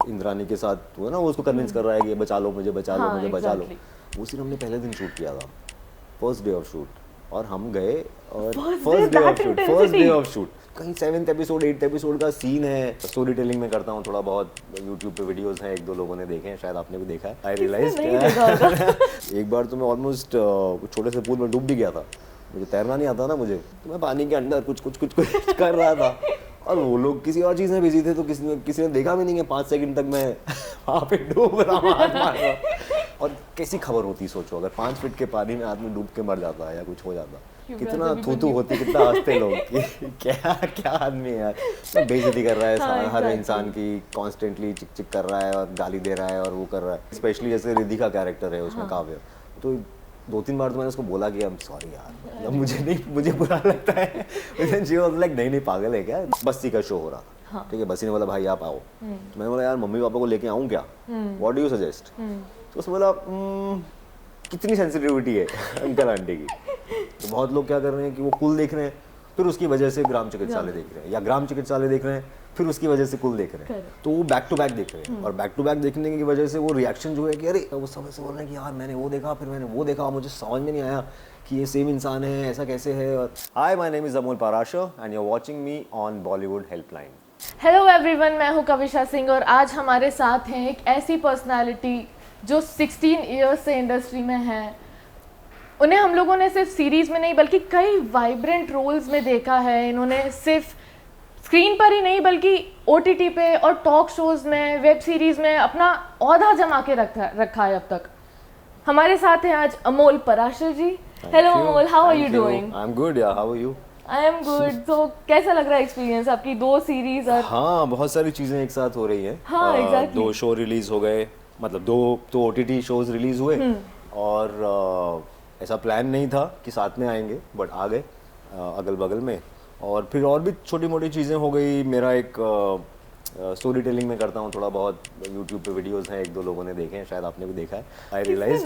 इंद्रानी के साथ वो ना वो उसको कन्विंस कर रहा है कि बचा लो मुझे, बचा लो मुझे, बचा लो। वो सीन हमने पहले दिन शूट किया था, फर्स्ट डे ऑफ शूट, और हम गए और फर्स्ट डे ऑफ शूट कहीं 7th एपिसोड 8th एपिसोड का सीन है। स्टोरी टेलिंग में करता हूँ थोड़ा बहुत, यूट्यूब पे वीडियोस हैं, 1-2 लोगों ने देखे हैं, शायद आपने भी देखा है। आई रियलाइज एक बार तो मैं ऑलमोस्ट छोटे से पूल में डूब भी गया था, मुझे तैरना नहीं आता ना मुझे, तो मैं पानी के अंदर कुछ कर रहा था, और वो लोग किसी और चीज़ में बिजी थे, तो किसी ने देखा भी नहीं है 5 सेकंड तक मैं वहाँ पे डूब रहा हूँ, हाथ मार रहा हूँ। और कैसी खबर होती सोचो, अगर 5 फीट के पानी में आदमी डूब के मर जाता है या कुछ हो जाता, कितना थू होती, कितना हंसते लोग कि क्या आदमी है यार, बेइज्जती कर रहा है हर इंसान की, कॉन्स्टेंटली चिक कर रहा है और गाली दे रहा है और वो कर रहा है। स्पेशली जैसे रिद्धि का कैरेक्टर है उसमें, काव्य, तो 2-3 बार तो मैंने उसको बोला कि आई एम सॉरी यार, मुझे बुरा लगता है। नहीं पागल है क्या, बस्ती का शो हो रहा था, ठीक है, बस्ती ने बोला भाई आप आओ, तो मैंने बोला यार मम्मी पापा को लेके आऊँ क्या, व्हाट डू यू सजेस्ट, तो उसने बोला कितनी सेंसिटिविटी है अंकल आंटी की। तो बहुत लोग क्या कर रहे हैं कि वो कुल देख रहे हैं, फिर उसकी वजह से ग्राम चिकित्सालय देख रहे हैं, या ग्राम चिकित्सालय देख रहे हैं, फिर उसकी वजह से कुल देख रहे हैं, तो वो बैक टू बैक देख रहे हैं, और बैक टू बैक देखने की वजह से वो रिएक्शन जो है कि अरे वो सब ऐसे बोल रहे हैं कि यार मैंने वो देखा, फिर मैंने वो देखा, मुझे समझ में नहीं आया कि ये सेम इंसान है, ऐसा कैसे है। और hi, my name is Amol Parashar and you are watching me on Bollywood helpline. Hello everyone, मैं हूं कविशा सिंह और आज हमारे साथ हैं एक ऐसी पर्सनालिटी जो 16 इयर्स से इंडस्ट्री में है। उन्हें हम लोगों ने सिर्फ सीरीज में नहीं बल्कि कई वाइब्रेंट रोल्स में देखा है। इन्होंने सिर्फ स्क्रीन पर ही नहीं बल्कि OTT पे और टॉक शोज में, वेब सीरीज में अपना औहदा जमा के रखा है अब तक। हमारे साथ हैं आज Amol Parashar ji. Hello Amol, how are you doing? I am good yeah, how are you? I am good. तो कैसा लग रहा है एक्सपीरियंस आपकी 2 सीरीज? और हाँ, बहुत सारी चीजें एक साथ हो रही हैं। हाँ, exactly. 2 शो रिलीज हो गए, मतलब 2 तो OTT शोज रिलीज हुए, और ऐसा प्लान नहीं था कि साथ में आएंगे, बट आ गए अगल बगल में। और फिर और भी छोटी मोटी चीज़ें हो गई। मेरा एक स्टोरी टेलिंग में करता हूँ थोड़ा बहुत, यूट्यूब पे वीडियोस हैं, 1-2 लोगों ने देखे हैं, शायद आपने भी देखा है। आई रियलाइज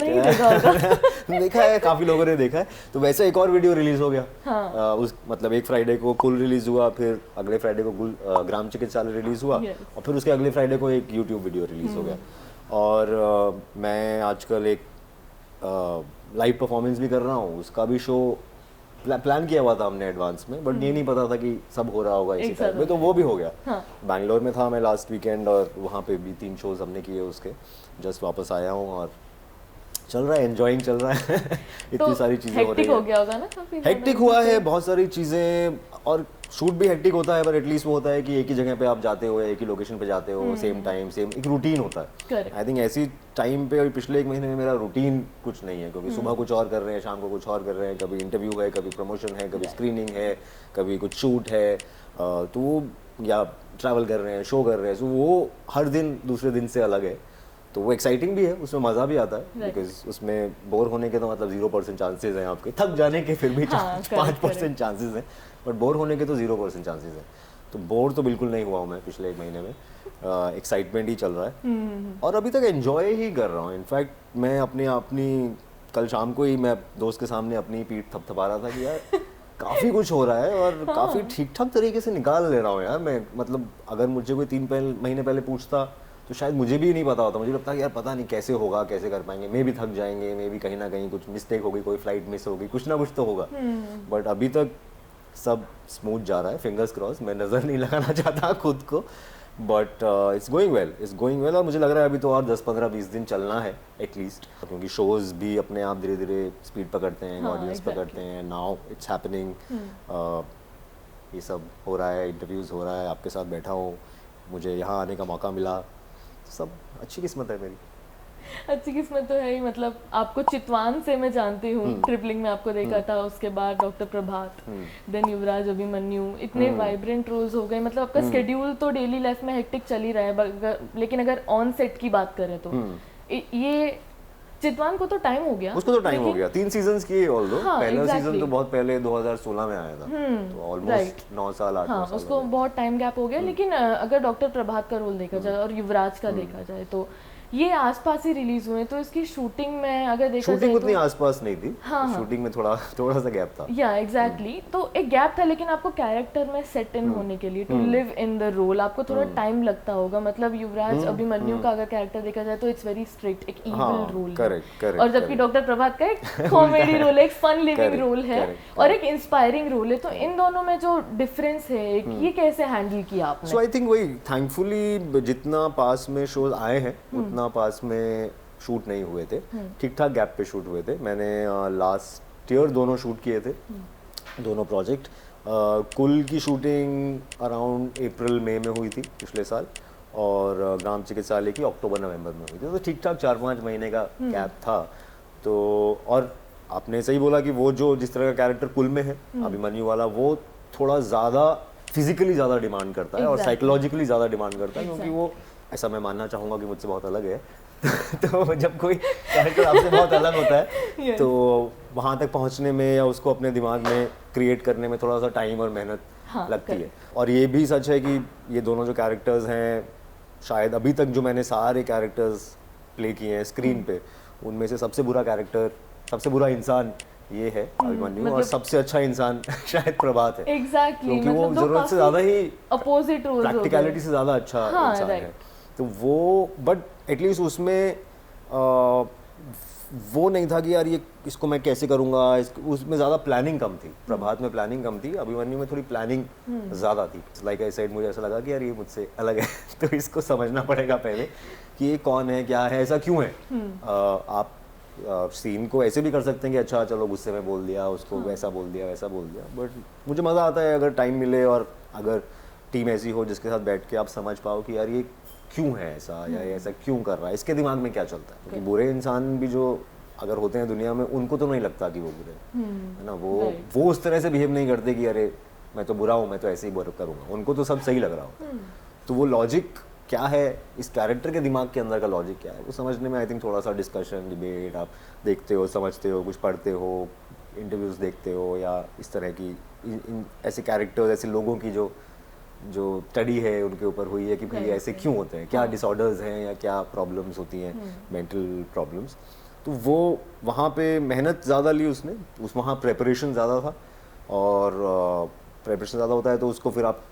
देखा है, काफ़ी लोगों ने देखा है। तो वैसे एक और वीडियो रिलीज हो गया। उस मतलब एक फ्राइडे को कुल रिलीज हुआ, फिर अगले फ्राइडे को ग्राम चिकित्सालय रिलीज हुआ, और फिर उसके अगले फ्राइडे को एक यूट्यूब वीडियो रिलीज हो गया। और मैं आजकल एक लाइव परफॉर्मेंस भी कर रहा हूँ, उसका भी शो प्लान किया हुआ था हमने एडवांस में, बट ये नहीं पता था कि सब हो रहा होगा इसी टाइम में, तो वो भी हो गया। बैंगलोर में था मैं लास्ट वीकेंड, और वहाँ पे भी 3 शोज हमने किए उसके। जस्ट वापस आया हूँ और चल रहा है, एंजॉइंग चल रहा है। इतनी तो सारी चीजें हो रही हो गया होगा ना काफी? हेक्टिक हुआ है, बहुत सारी चीजें, और शूट भी हेक्टिक होता है, पर एटलीस्ट वो होता है कि एक ही जगह पे आप जाते हो, एक ही लोकेशन पे जाते हो, सेम टाइम, सेम एक रूटीन होता है। आई थिंक ऐसी टाइम पे पिछले 1 महीने में मेरा रूटीन कुछ नहीं है, क्योंकि सुबह कुछ और कर रहे हैं, शाम को कुछ और कर रहे हैं, कभी इंटरव्यू है, कभी प्रमोशन है, कभी स्क्रीनिंग है, कभी कुछ शूट है, तो वो या ट्रैवल कर रहे हैं, शो कर रहे हैं, तो वो हर दिन दूसरे दिन से अलग है। तो वो एक्साइटिंग भी है, उसमें मज़ा भी आता है, बिकॉज उसमें बोर होने के तो मतलब 0% चांसेस हैं आपके, थक जाने के फिर भी 5% चांसेस हैं, बट बोर होने के तो 0% चांसेस हैं। तो बोर तो बिल्कुल नहीं हुआ हूँ मैं पिछले 1 महीने में। एक्साइटमेंट ही चल रहा है, और अभी तक एंजॉय ही कर रहा हूँ। इनफैक्ट मैं अपनी कल शाम को ही मैं दोस्त के सामने अपनी पीठ थपथपा रहा था कि यार काफ़ी कुछ हो रहा है, और काफ़ी ठीक ठाक तरीके से निकाल ले रहा हूँ यार मैं। मतलब अगर मुझे कोई 3 महीने पहले पूछता तो शायद मुझे भी नहीं पता होता, मुझे लगता है यार पता नहीं कैसे होगा, कैसे कर पाएंगे, मे भी थक जाएंगे, मे भी कहीं ना कहीं कुछ मिस्टेक होगी, कोई फ्लाइट मिस होगी, कुछ ना कुछ तो होगा। बट अभी तक सब स्मूथ जा रहा है, फिंगर्स क्रॉस। मैं नज़र नहीं लगाना चाहता खुद को, बट इट्स गोइंग वेल, और मुझे लग रहा है अभी तो और 10-15-20 दिन चलना है एटलीस्ट, क्योंकि शोज भी अपने आप धीरे धीरे स्पीड पकड़ते हैं, ऑडियंस पकड़ते हैं। नाउ इट्स हैपनिंग, ये सब हो रहा है, इंटरव्यूज़ हो रहा है, आपके साथ बैठा हूँ, मुझे यहाँ आने का मौका मिला, सब अच्छी किस्मत है मेरी। अच्छी किस्मत तो है ही। मतलब आपको चितवान से मैं जानती हूँ, ट्रिपलिंग में आपको देखा था, उसके बाद डॉक्टर प्रभात, देन युवराज अभिमन्यु, इतने वाइब्रेंट रोल्स हो गए। मतलब आपका स्केड्यूल तो डेली लाइफ में हेक्टिक चल ही रहा है, लेकिन अगर ऑन सेट की बात करें तो ये चितवान को तो टाइम हो गया, उसको तो टाइम हो गया, 3 सीजन्स किए ऑल्दो। पहला सीजन तो बहुत पहले 2016 में आया था, तो ऑलमोस्ट 9 साल 8 साल उसको बहुत टाइम गैप हो गया। लेकिन अगर डॉक्टर प्रभात का रोल देखा जाए और युवराज का देखा जाए तो ये आसपास ही रिलीज हुए, तो इसकी शूटिंग में अगर देखा शूटिंग जाए उतनी तो आसपास नहीं थी, हाँ, हाँ। शूटिंग में थोड़ा सा गैप था। या एग्जैक्टली, तो एक गैप था, लेकिन आपको कैरेक्टर में सेट इन होने के लिए, to live in the role, आपको थोड़ा टाइम लगता होगा। मतलब युवराज अभिमन्यु का अगर कैरेक्टर देखा जाए तो इट्स वेरी स्ट्रिक्ट, एक इविल रोल है, और जबकि डॉक्टर प्रभात का एक कॉमेडी रोल है, एक फन लिविंग रोल है, और एक इंस्पायरिंग रोल है। तो इन दोनों में जो डिफरेंस है ये कैसे हैंडल किया आपने? सो आई थिंक वही, थैंकफुली जितना पास में शोज आए हैं उतना पास में शूट नहीं हुए थे, ठीक ठाक गैप पे शूट हुए थे। मैंने लास्ट ईयर दोनों शूट किए थे, दोनों प्रोजेक्ट। कुल की शूटिंग अराउंड अप्रैल मई में हुई थी पिछले साल, और ग्राम चिकित्सालय की अक्टूबर नवंबर में हुई थी, तो ठीक ठाक 4-5 महीने का गैप था। तो और आपने सही बोला कि वो जो जिस तरह का कैरेक्टर कुल में है अभिमन्यु वाला, वो थोड़ा ज़्यादा फिजिकली ज़्यादा डिमांड करता है और साइकोलॉजिकली ज़्यादा डिमांड करता है, क्योंकि वो, ऐसा मैं मानना चाहूँगा कि मुझसे बहुत अलग है तो जब कोई कैरेक्टर आपसे बहुत अलग होता है तो वहाँ तक पहुँचने में या उसको अपने दिमाग में क्रिएट करने में थोड़ा सा टाइम और मेहनत लगती है। और ये भी सच है कि ये दोनों जो कैरेक्टर्स हैं, शायद अभी तक जो मैंने सारे कैरेक्टर्स प्ले किए हैं स्क्रीन पे, उनमें से सबसे बुरा कैरेक्टर, सबसे बुरा इंसान ये है अभिमन्यु, और सबसे अच्छा इंसान शायद प्रभात है। एग्जैक्टली, क्योंकि वो जरूरत से ज्यादा ही अपोजिट रोल, प्रैक्टिकलिटी से ज्यादा अच्छा इंसान है। तो वो, बट एटलीस्ट उसमें वो नहीं था कि यार ये इसको मैं कैसे करूंगा, उसमें ज़्यादा प्लानिंग कम थी। प्रभात में प्लानिंग कम थी, अभिमन्यु में थोड़ी प्लानिंग ज़्यादा थी। लाइक आई सेड, मुझे ऐसा लगा कि यार ये मुझसे अलग है तो इसको समझना पड़ेगा पहले कि ये कौन है, क्या है, ऐसा क्यों है। आप सीन को ऐसे भी कर सकते हैं कि अच्छा चलो गुस्से में बोल दिया उसको, वैसा बोल दिया वैसा बोल दिया, बट मुझे मज़ा आता है अगर टाइम मिले और अगर टीम ऐसी हो जिसके साथ बैठ के आप समझ पाओ कि यार ये क्यों है ऐसा, या ये ऐसा क्यों कर रहा है, इसके दिमाग में क्या चलता है। क्योंकि बुरे इंसान भी जो अगर होते हैं दुनिया में, उनको तो नहीं लगता कि वो बुरे है ना, वो उस तरह से बिहेव नहीं करते कि अरे मैं तो बुरा हूँ, मैं तो ऐसे ही बुरा करूँगा, उनको तो सब सही लग रहा होता है। तो वो लॉजिक क्या है, इस कैरेक्टर के दिमाग के अंदर का लॉजिक क्या है, वो समझने में आई थिंक थोड़ा सा डिस्कशन, डिबेट, आप देखते हो, समझते हो, कुछ पढ़ते हो, इंटरव्यूज़ देखते हो, या इस तरह की ऐसे कैरेक्टर्स, ऐसे लोगों की जो स्टडी है उनके ऊपर हुई है कि भाई ऐसे क्यों होते हैं, क्या डिसऑर्डर्स हैं या क्या प्रॉब्लम्स होती हैं, मेंटल प्रॉब्लम्स। तो वो वहाँ पे मेहनत ज़्यादा ली उसने, वहाँ प्रेपरेशन ज़्यादा था, और प्रेपरेशन ज़्यादा होता है तो उसको फिर आप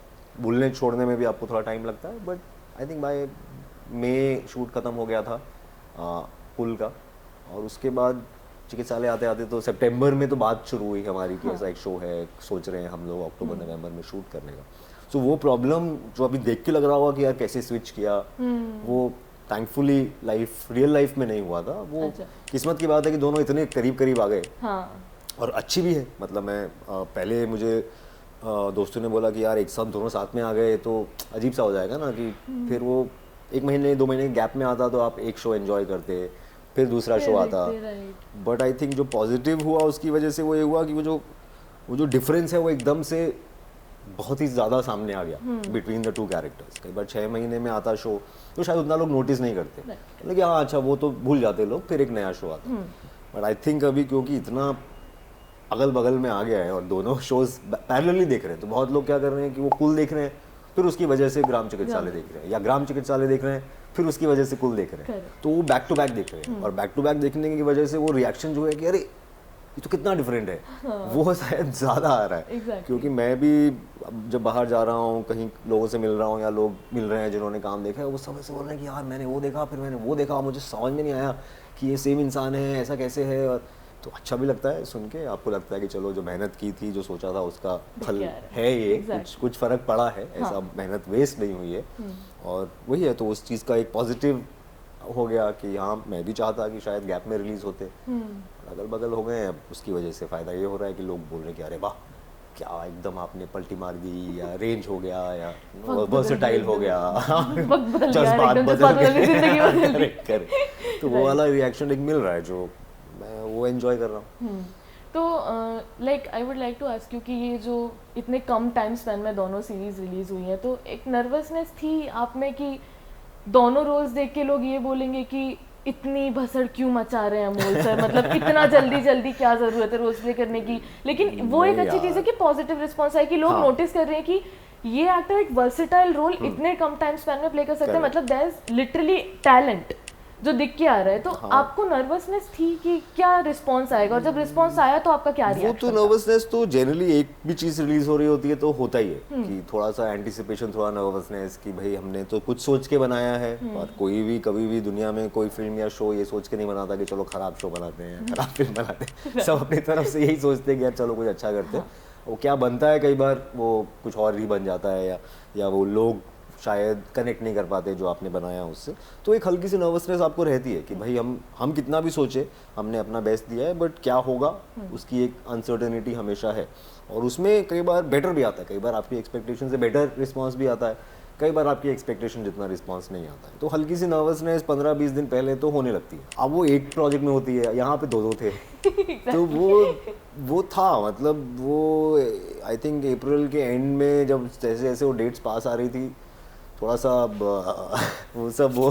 भूलने छोड़ने में भी आपको थोड़ा टाइम लगता है। But I think by May shoot ख़त्म हो गया था पुल का, और उसके बाद चिकित्सालय आते आते तो सितंबर में तो बात शुरू हुई हमारी कि ऐसा एक शो है, सोच रहे हैं हम लोग अक्टूबर नवंबर में शूट करने का। सो वो प्रॉब्लम जो अभी देख के लग रहा होगा कि यार कैसे स्विच किया, वो थैंकफुली रियल लाइफ में नहीं हुआ था। वो किस्मत की बात है कि दोनों इतने करीब करीब आ गए, और अच्छी भी है। मतलब मैं पहले मुझे दोस्तों ने बोला कि यार एक साथ दोनों साथ में आ गए तो अजीब सा हो जाएगा ना, कि फिर वो 1 महीने 2 महीने गैप में आता तो आप एक शो एंजॉय करते, फिर दूसरा शो आता। बट आई थिंक जो पॉजिटिव हुआ उसकी वजह से वो ये हुआ कि वो जो डिफरेंस है वो एकदम से बहुत ही ज़्यादा सामने आ गया बिटवीन द टू कैरेक्टर्स। कई बार 6 महीने में आता शो तो शायद उतना लोग नोटिस नहीं करते, लेकिन हाँ अच्छा वो तो भूल जाते लोग, फिर एक नया शो आता। बट आई थिंक अभी क्योंकि इतना अगल बगल में आ गया है और दोनों शोज पैरेलली देख रहे हैं, तो बहुत लोग क्या कर रहे हैं कि वो कुल देख रहे हैं, फिर उसकी वजह से ग्राम चिकित्सालय देख रहे हैं, या ग्राम चिकित्सालय देख रहे हैं फिर उसकी वजह से कुल देख रहे हैं। तो वो बैक टू बैक देख रहे हैं, और बैक टू बैक देखने की वजह से वो रिएक्शन जो है कि अरे ये तो कितना डिफरेंट है, वो शायद ज़्यादा आ रहा है। क्योंकि मैं भी जब बाहर जा रहा हूँ, कहीं लोगों से मिल रहा हूँ, या लोग मिल रहे हैं जिन्होंने काम देखा है, वो समय से बोल रहे हैं कि यार मैंने वो देखा, फिर मैंने वो देखा, मुझे समझ में नहीं आया कि ये सेम इंसान है, ऐसा कैसे है। और तो अच्छा भी लगता है सुन के, आपको लगता है कि चलो जो मेहनत की थी, जो सोचा था उसका फल है ये, कुछ फ़र्क पड़ा है, ऐसा मेहनत वेस्ट नहीं हुई है। और वही है, तो उस चीज़ का एक पॉजिटिव हो गया कि हाँ मैं भी चाहता कि शायद गैप में रिलीज़ होते, अगल बगल हो गए हैं। उसकी वजह से फ़ायदा ये हो रहा है कि लोग बोल रहे हैं कि अरे वाह क्या एकदम आपने पल्टी मार दी, या रेंज हो गया, या वर्सेटाइल हो गया, जज्बात बदल गए, तो वो वाला रिएक्शन एक मिल रहा है जो मैं वो एंजॉय कर रहा हूँ। तो like I would like to ask you कि ये जो इतने कम टाइम स्पेन में दोनों सीरीज रिलीज हुई हैं, तो एक नर्वसनेस थी आप में कि दोनों रोल्स देख के लोग ये बोलेंगे कि इतनी भसड़ क्यों मचा रहे हैं अमोल सर, मतलब इतना जल्दी क्या जरूरत है रोल प्ले करने की। लेकिन वो एक अच्छी चीज़ है कि पॉजिटिव रिस्पॉन्स है कि लोग नोटिस कर रहे हैं कि ये एक्टर एक वर्सेटाइल रोल इतने कम टाइम स्पेन में प्ले कर सकते हैं, मतलब देयर इज लिटरली टैलेंट जो दिख के आ रहा है, तो आपको नर्वसनेस थी कि क्या रिस्पॉन्स आएगा, और जब रिस्पॉन्स आया तो आपका क्या वो तो नर्वसनेस तो जनरली एक भी चीज रिलीज हो रही होती है तो होता ही है कि थोड़ा सा एंटिसिपेशन, थोड़ा नर्वसनेस कि भाई हमने तो कुछ सोच के बनाया है, और कोई भी कभी भी दुनिया में कोई फिल्म या शो ये सोच के नहीं बनाता कि चलो खराब शो बनाते हैं, खराब फिल्म बनाते हैं। सब अपनी तरफ से यही सोचते हैं कि यार चलो कुछ अच्छा करते हैं। वो क्या बनता है कई बार वो कुछ और ही बन जाता है, या वो लोग शायद कनेक्ट नहीं कर पाते जो आपने बनाया उससे। तो एक हल्की सी नर्वसनेस आपको रहती है कि भाई हम कितना भी सोचे, हमने अपना बेस्ट दिया है, बट क्या होगा उसकी एक अनसर्टेनिटी हमेशा है। और उसमें कई बार बेटर भी आता है, कई बार आपकी एक्सपेक्टेशन से बेटर रिस्पॉन्स भी आता है, कई बार आपकी एक्सपेक्टेशन जितना रिस्पॉन्स नहीं आता है। तो हल्की सी नर्वसनेस 15-20 दिन पहले तो होने लगती है। अब वो एक प्रोजेक्ट में होती है, यहाँ पे दो थे। तो वो था, मतलब वो आई थिंक अप्रैल के एंड में जब जैसे जैसे वो डेट्स पास आ रही थी, थोड़ा सा वो सब वो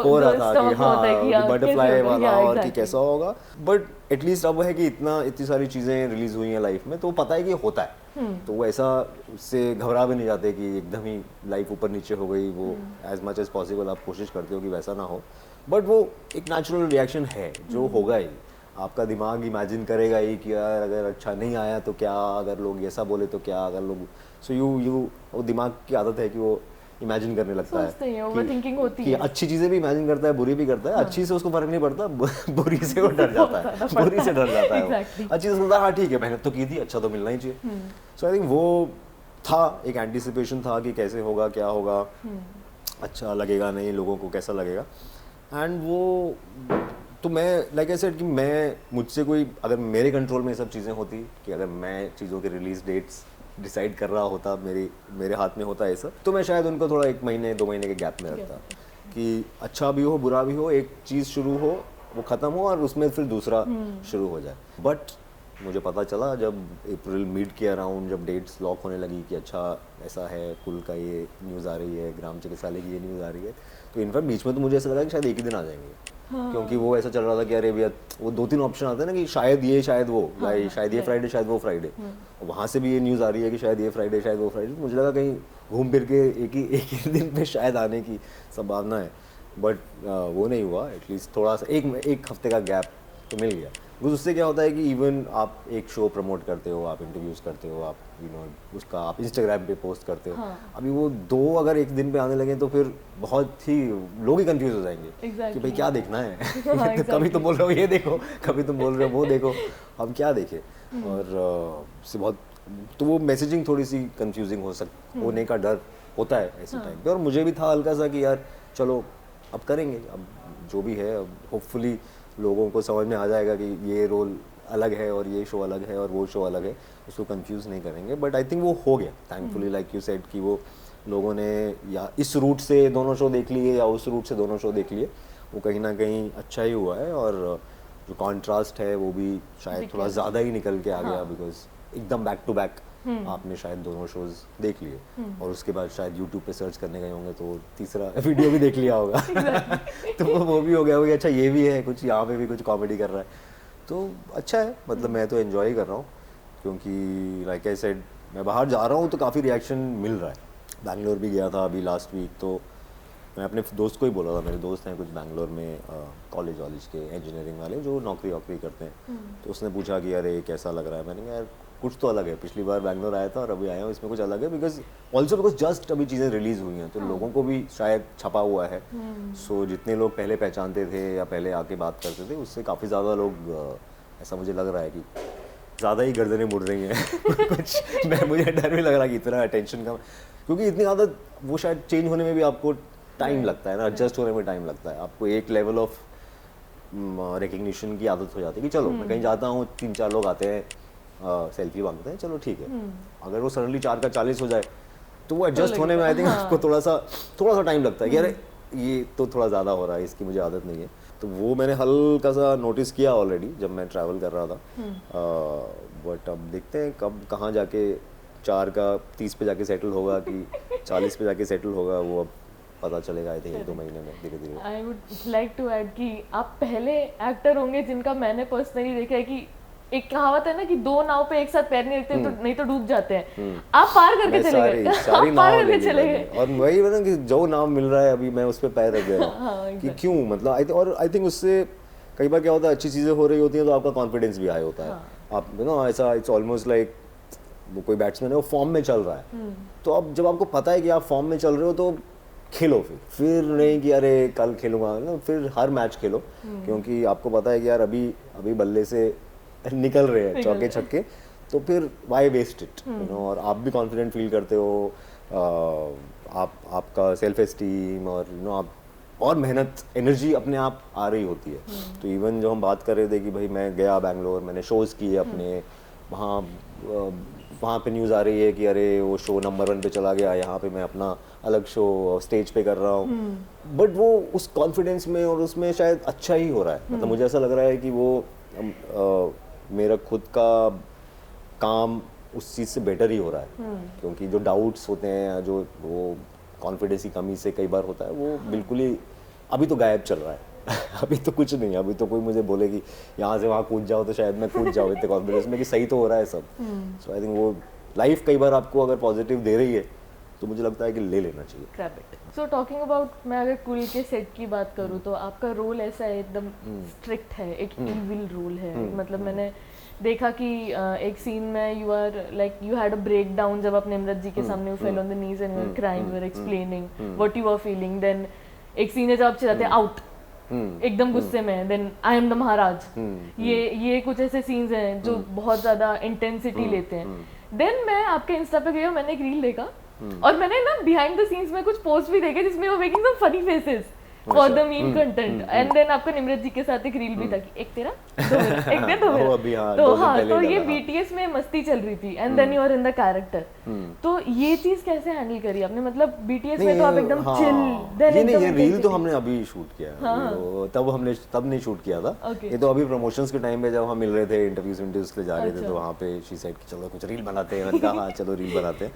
हो रहा था कि हाँ बटरफ्लाई वाला, और कि कैसा होगा। बट एटलीस्ट अब है कि इतनी सारी चीज़ें रिलीज हुई हैं लाइफ में, तो पता है कि होता है। तो वो ऐसा उससे घबरा भी नहीं जाते कि एकदम ही लाइफ ऊपर नीचे हो गई। वो एज मच एज पॉसिबल आप कोशिश करते हो कि वैसा ना हो, बट वो एक नेचुरल रिएक्शन है जो होगा ही। आपका दिमाग इमेजिन करेगा ही कि यार अगर अच्छा नहीं आया तो क्या, अगर लोग ऐसा बोले तो क्या, अगर लोग सो यू वो दिमाग की आदत है कि वो इमेजिन करने लगता है, ओवरथिंकिंग होती कि है। अच्छी चीजें भी इमेजिन करता है, बुरी भी करता है। अच्छी से उसको फर्क नहीं पड़ता, बुरी से वो डर जाता है, बुरी से डर जाता है। अच्छी से बोलता है हाँ ठीक है मेहनत तो की थी, अच्छा तो मिलना ही चाहिए। सो आई थिंक वो था, एक एंटिसिपेशन था कि कैसे होगा, क्या होगा, अच्छा लगेगा नहीं, लोगों को कैसा लगेगा। एंड वो तो मैं लाइक आई सेड कि मैं मुझसे कोई, अगर मेरे कंट्रोल में ये सब चीज़ें होती कि अगर मैं चीज़ों के रिलीज डेट्स डिसाइड कर रहा होता, मेरे हाथ में होता है सब, तो मैं शायद उनको थोड़ा 1 महीने 2 महीने के गैप में रखता कि अच्छा भी हो बुरा भी हो, एक चीज़ शुरू हो, वो ख़त्म हो, और उसमें फिर दूसरा शुरू हो जाए। बट मुझे पता चला जब अप्रैल मिड के अराउंड, जब डेट्स लॉक होने लगी कि अच्छा ऐसा है, कुल का ये न्यूज़ आ रही है, ग्राम चिकित्सालय की ये न्यूज़ आ रही है, तो इनफैक्ट बीच में तो मुझे ऐसा लगा कि शायद एक ही दिन आ जाएंगे। क्योंकि वो ऐसा चल रहा था कि अरे भैया वो 2-3 ऑप्शन आते हैं ना कि शायद ये शायद वो, या शायद ये फ्राइडे शायद वो फ्राइडे, वहाँ से भी ये न्यूज़ आ रही है कि शायद ये फ्राइडे शायद वो फ्राइडे। मुझे लगा कहीं घूम फिर के एक ही दिन पे शायद आने की संभावना है, बट वो नहीं हुआ। एटलीस्ट थोड़ा सा एक हफ्ते का गैप तो मिल गया। बिकॉज उससे क्या होता है कि इवन आप एक शो प्रमोट करते हो, आप इंटरव्यूज़ करते हो, आप उसका आप इंस्टाग्राम पे पोस्ट करते हो। अभी वो 2 अगर एक दिन पे आने लगे तो फिर बहुत ही लोग ही कंफ्यूज हो जाएंगे कि भाई क्या देखना है। कभी तुम बोल रहे हो ये देखो, कभी तुम बोल रहे हो वो देखो, हम क्या देखें। और से बहुत तो वो मैसेजिंग थोड़ी सी कंफ्यूजिंग होने का डर होता है ऐसे टाइम पे। और मुझे भी था हल्का सा कि यार चलो अब करेंगे, अब जो भी है, अब होपफुली लोगों को समझ में आ जाएगा कि ये रोल अलग है और ये शो अलग है और वो शो अलग है, उसको कंफ्यूज नहीं करेंगे। बट आई थिंक वो हो गया थैंकफुली, लाइक यू सेड कि वो लोगों ने या इस रूट से दोनों शो देख लिए या उस रूट से दोनों शो देख लिए, वो कहीं ना कहीं अच्छा ही हुआ है। और जो कॉन्ट्रास्ट है वो भी शायद थोड़ा ज़्यादा ही निकल के आ गया, बिकॉज एकदम बैक टू बैक आपने शायद दोनों शोज देख लिए, और उसके बाद शायद यूट्यूब पे सर्च करने गए होंगे तो तीसरा वीडियो भी देख लिया होगा। तो वो भी हो गया होगा, अच्छा ये भी है कुछ, यहाँ पे भी कुछ कॉमेडी कर रहा है, तो अच्छा है। मतलब मैं तो एंजॉय कर रहा हूँ, क्योंकि लाइक आई सेड मैं बाहर जा रहा हूँ तो काफ़ी रिएक्शन मिल रहा है। बैंगलोर भी गया था अभी लास्ट वीक, तो मैं अपने दोस्त को ही बोला था, मेरे दोस्त हैं कुछ बैंगलोर में कॉलेज वॉलेज के इंजीनियरिंग वाले जो नौकरी वॉकरी करते हैं, तो उसने पूछा कि अरे कैसा लग रहा है। मैंने कहा यार कुछ तो अलग है, पिछली बार बैंगलोर आया था और अभी आया हूँ, इसमें कुछ अलग है। बिकॉज जस्ट अभी चीज़ें रिलीज़ हुई हैं तो लोगों को भी शायद छपा हुआ है। सो जितने लोग पहले पहचानते थे या पहले आके बात करते थे, उससे काफ़ी ज़्यादा लोग ऐसा मुझे लग रहा है कि ज़्यादा ही गर्दनें मुड़ रही हैं। कुछ मुझे डर भी लग रहा है कि इतना अटेंशन का, क्योंकि इतनी ज़्यादा वो शायद चेंज होने में भी आपको टाइम लगता है ना, एडजस्ट होने में टाइम लगता है। आपको एक लेवल ऑफ रिकग्निशन की आदत हो जाती है कि चलो मैं कहीं जाता हूँ, 3-4 लोग आते हैं, सेल्फी मांगते हैं, चलो ठीक है। अगर वो सडनली 4 का 40 हो जाए तो वो एडजस्ट होने में आई थिंक उसको थोड़ा सा टाइम लगता है कि अरे ये तो थोड़ा ज़्यादा हो रहा है, इसकी मुझे आदत नहीं है। तो वो मैंने हल्का सा नोटिस किया ऑलरेडी जब मैं ट्रैवल कर रहा था। बट अब देखते हैं कब कहाँ जाके 4 का 30 पे जाके सेटल होगा कि 40 पे जाके सेटल होगा, वो अब पता चलेगा आई थिंक 1-2 महीने में धीरे धीरे। I would like to add कि आप पहले एक्टर होंगे जिनका मैंने पर्सनली देखा है कि एक कहावत है ना कि दो नाव पे एक साथ पैर नहीं रखते तो नहीं तो डूब जाते हैं, आप पार करके चले गए, सारी पार नाव करके लेके चले गए। गए। और वही बता कि जो नाव मिल रहा है अभी मैं उस पर पैर रख गया हाँ, कि क्यों, मतलब और आई थिंक उससे कई बार क्या होता है, अच्छी चीजें हो रही होती हैं तो आपका कॉन्फिडेंस भी हाई होता है। आप ऐसा इट्स ऑलमोस्ट लाइक वो कोई बैट्समैन है वो फॉर्म में चल रहा है, तो अब जब आपको पता है कि आप फॉर्म में चल रहे हो तो खेलो, फिर नहीं कि अरे कल खेलूंगा ना, फिर हर मैच खेलो, क्योंकि आपको पता है कि यार अभी बल्ले से निकल रहे हैं चौके छक्के, तो फिर वाई वेस्ट इट, और आप भी कॉन्फिडेंट फील करते हो, आपका सेल्फ एस्टीम और आप और मेहनत एनर्जी अपने आप आ रही होती है। तो इवन जो हम बात कर रहे थे कि भाई मैं गया बैंगलोर, मैंने शोज़ किए अपने, वहाँ पे न्यूज़ आ रही है कि अरे वो शो नंबर 1 पे चला गया, यहाँ पे मैं अपना अलग शो स्टेज पे कर रहा हूँ, बट वो उस कॉन्फिडेंस में और उसमें शायद अच्छा ही हो रहा है। मतलब मुझे ऐसा लग रहा है कि वो मेरा खुद का काम उस चीज़ से बेटर ही हो रहा है, क्योंकि जो डाउट्स होते हैं, जो वो कॉन्फिडेंस की कमी से कई बार होता है, वो बिल्कुल ही अभी तो गायब चल रहा है। अभी तो कुछ नहीं, अभी तो कोई मुझे बोले कि यहाँ से वहाँ कूद जाओ तो शायद मैं कूद जाऊँ इतने कॉन्फिडेंस में कि सही तो हो रहा है सब। सो आई थिंक वो लाइफ कई बार आपको अगर पॉजिटिव दे रही है तो मुझे लगता है कि ले लेना चाहिए। सो टॉकिंग अबाउट, मैं अगर कुल के सेट की बात करूँ तो आपका रोल ऐसा है, एकदम स्ट्रिक्ट है, एक इविल रोल है। मतलब मैंने देखा कि एक सीन में you are like you had a breakdown, जब आप निम्रत जी के सामने you fell on the knees and you are crying, you are explaining what you are feeling. Then एक सीन है जब आप चिल्लाते हैं आउट एकदम गुस्से में, then I am the Maharaj. ये कुछ ऐसे सीन्स हैं जो बहुत ज्यादा इंटेंसिटी लेते हैं। देन मैं आपके इंस्टा पे गई और मैंने एक रील देखा, और मैंने ना बिहाइंड द सीन्स में कुछ पोस्ट भी देखे जिसमें वो making some funny faces for the meme content. And then आपका निम्रत जी के साथ एक रील भी था कि एक तेरा दो मेरा, एक दे दो मेरा। तो हाँ, तो ये बीटीएस में मस्ती चल रही थी, and then you are in the character. तो ये चीज कैसे हैंडल करी आपने? मतलब बीटीएस में तो आप एकदम चिल, देन नहीं, ये रील तो हमने अभी शूट किया है, तब नहीं शूट किया था। ये तो अभी प्रमोशंस के टाइम पे जब हम मिल रहे थे, इंटरव्यूज के जा रहे थे, तो वहाँ पे शी सेड कि चलो कुछ रील बनाते हैं। मैंने कहा हाँ चलो रील बनाते हैं।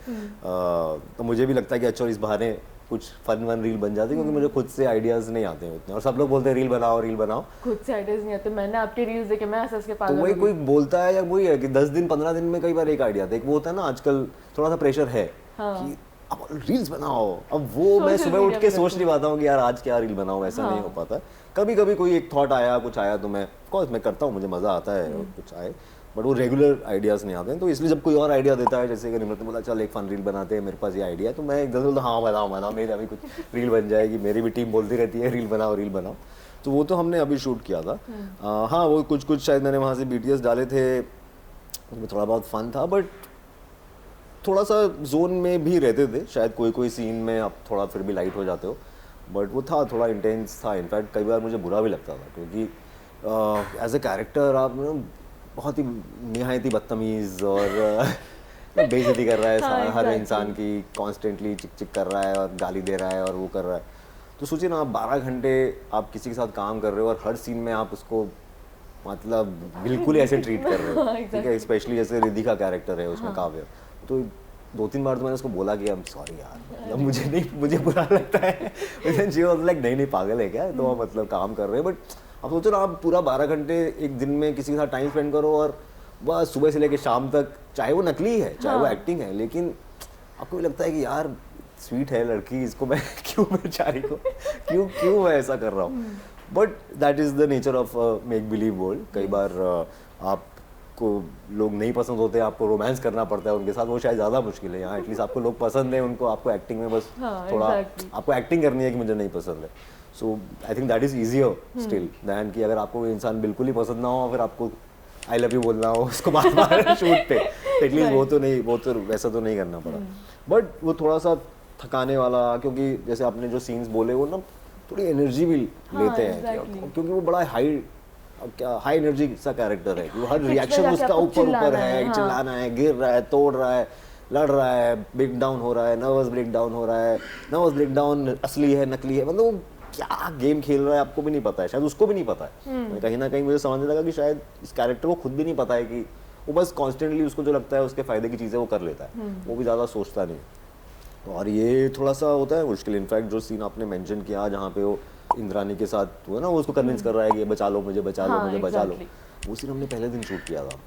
तो मुझे भी लगता है कि अच्छा इस बहाने कुछ फन रील बन जाती है, क्योंकि मुझे खुद से आइडियाज नहीं आते हैं उतने, और सब लोग बोलते हैं रील बनाओ, खुद से आइडियाज नहीं आते। मैंने आपके रील्स देखे, मैं हंस के पागल। तो वही कोई बोलता है या वही है कि 10 दिन 15 दिन में कई बार एक आइडिया आता है। वो होता है ना आजकल थोड़ा सा प्रेशर है कि अब रील्स बनाओ, अब वो मैं सुबह उठ के सोच नहीं पाता हूँ कि यार आज क्या रील बनाऊँ, ऐसा नहीं हो पाता। कभी कभी कोई एक थॉट आया, कुछ आया तो मैं ऑफ कोर्स मैं करता हूँ, मुझे मजा आता है और कुछ आए, बट वो रेगुलर आइडियाज नहीं आते हैं। तो इसलिए जब कोई और आइडिया देता है, जैसे कि निम्रत ने बोला चल एक फन रील बनाते हैं, मेरे पास ये आइडिया है, तो मैं एकदम बोलता हाँ बनाओ, मेरा भी कुछ रील बन जाएगी। मेरी भी टीम बोलती रहती है रील बनाओ। तो वो तो हमने अभी शूट किया था। हाँ वो कुछ शायद मैंने वहाँ से बीटीएस डाले थे, उसमें थोड़ा बहुत फन था, बट थोड़ा सा जोन में भी रहते थे। शायद कोई सीन में आप थोड़ा फिर भी लाइट हो जाते हो, बट वो था थोड़ा इंटेंस था। इनफैक्ट कई बार मुझे बुरा भी लगता था, क्योंकि एज ए कैरेक्टर आप बहुत ही निहायत ही बदतमीज़ और बेइज्जती कर रहा है हर इंसान की, कॉन्स्टेंटली चिक कर रहा है और गाली दे रहा है और वो कर रहा है। तो सोचिए ना, आप 12 घंटे आप किसी के साथ काम कर रहे हो और हर सीन में आप उसको मतलब बिल्कुल ऐसे ट्रीट कर रहे हो, ठीक है। स्पेशली जैसे रिद्धि का कैरेक्टर है उसमें, काव्य, तो 2-3 बार तो मैंने उसको बोला कि आई एम सॉरी यार, मतलब मुझे बुरा लगता है। नहीं पागल है क्या, तो मतलब काम कर रहे हैं। बट अब सोचो ना, आप पूरा 12 घंटे एक दिन में किसी के साथ टाइम स्पेंड करो और बस सुबह से लेकर शाम तक, चाहे वो नकली है चाहे वो एक्टिंग है, लेकिन आपको भी लगता है कि यार स्वीट है लड़की, इसको मैं क्यों बेचारी को क्यों मैं ऐसा कर रहा हूँ। But that is the nature of make believe world. कई बार आपको लोग नहीं पसंद होते, आपको रोमांस करना पड़ता है उनके साथ, वो शायद ज़्यादा मुश्किल है। यहाँ एटलीस्ट आपको लोग पसंद है, उनको आपको एक्टिंग में बस थोड़ा आपको एक्टिंग करनी है कि मुझे नहीं पसंद है। So I think that is easier still than कि अगर आपको इंसान बिल्कुल ही पसंद ना हो, फिर आपको आई लव यू बोलना हो उसको बार शूट पे, एटलीस्ट वो तो वैसा तो नहीं करना पड़ा। बट वो थोड़ा सा थकाने वाला, क्योंकि जैसे आपने जो सीन्स बोले वो ना थोड़ी एनर्जी भी लेते हैं, क्योंकि वो बड़ा हाई एनर्जी सा कैरेक्टर है। वो हर रिएक्शन उसका ऊपर है, चिल्लाना है, गिर रहा है, तोड़ रहा है, लड़ रहा है, ब्रेक डाउन हो रहा है, नर्वस ब्रेक डाउन हो रहा है, नर्वस ब्रेक डाउन असली है नकली है, मतलब क्या गेम खेल रहा है आपको भी नहीं पता है, शायद उसको भी नहीं पता है। कहीं ना कहीं मुझे समझने लगा कि शायद इस कैरेक्टर को खुद भी नहीं पता है कि वो बस कॉन्स्टेंटली उसको जो लगता है उसके फायदे की चीज़ें वो कर लेता है, वो भी ज़्यादा सोचता नहीं। और ये थोड़ा सा होता है मुश्किल। इनफैक्ट जो सीन आपने मेंशन किया जहाँ पे वो इंद्रानी के साथ हुआ ना, वो उसको कन्विंस कर रहा है कि बचा लो मुझे, बचा लो, वो सीन हमने पहले दिन शूट किया था।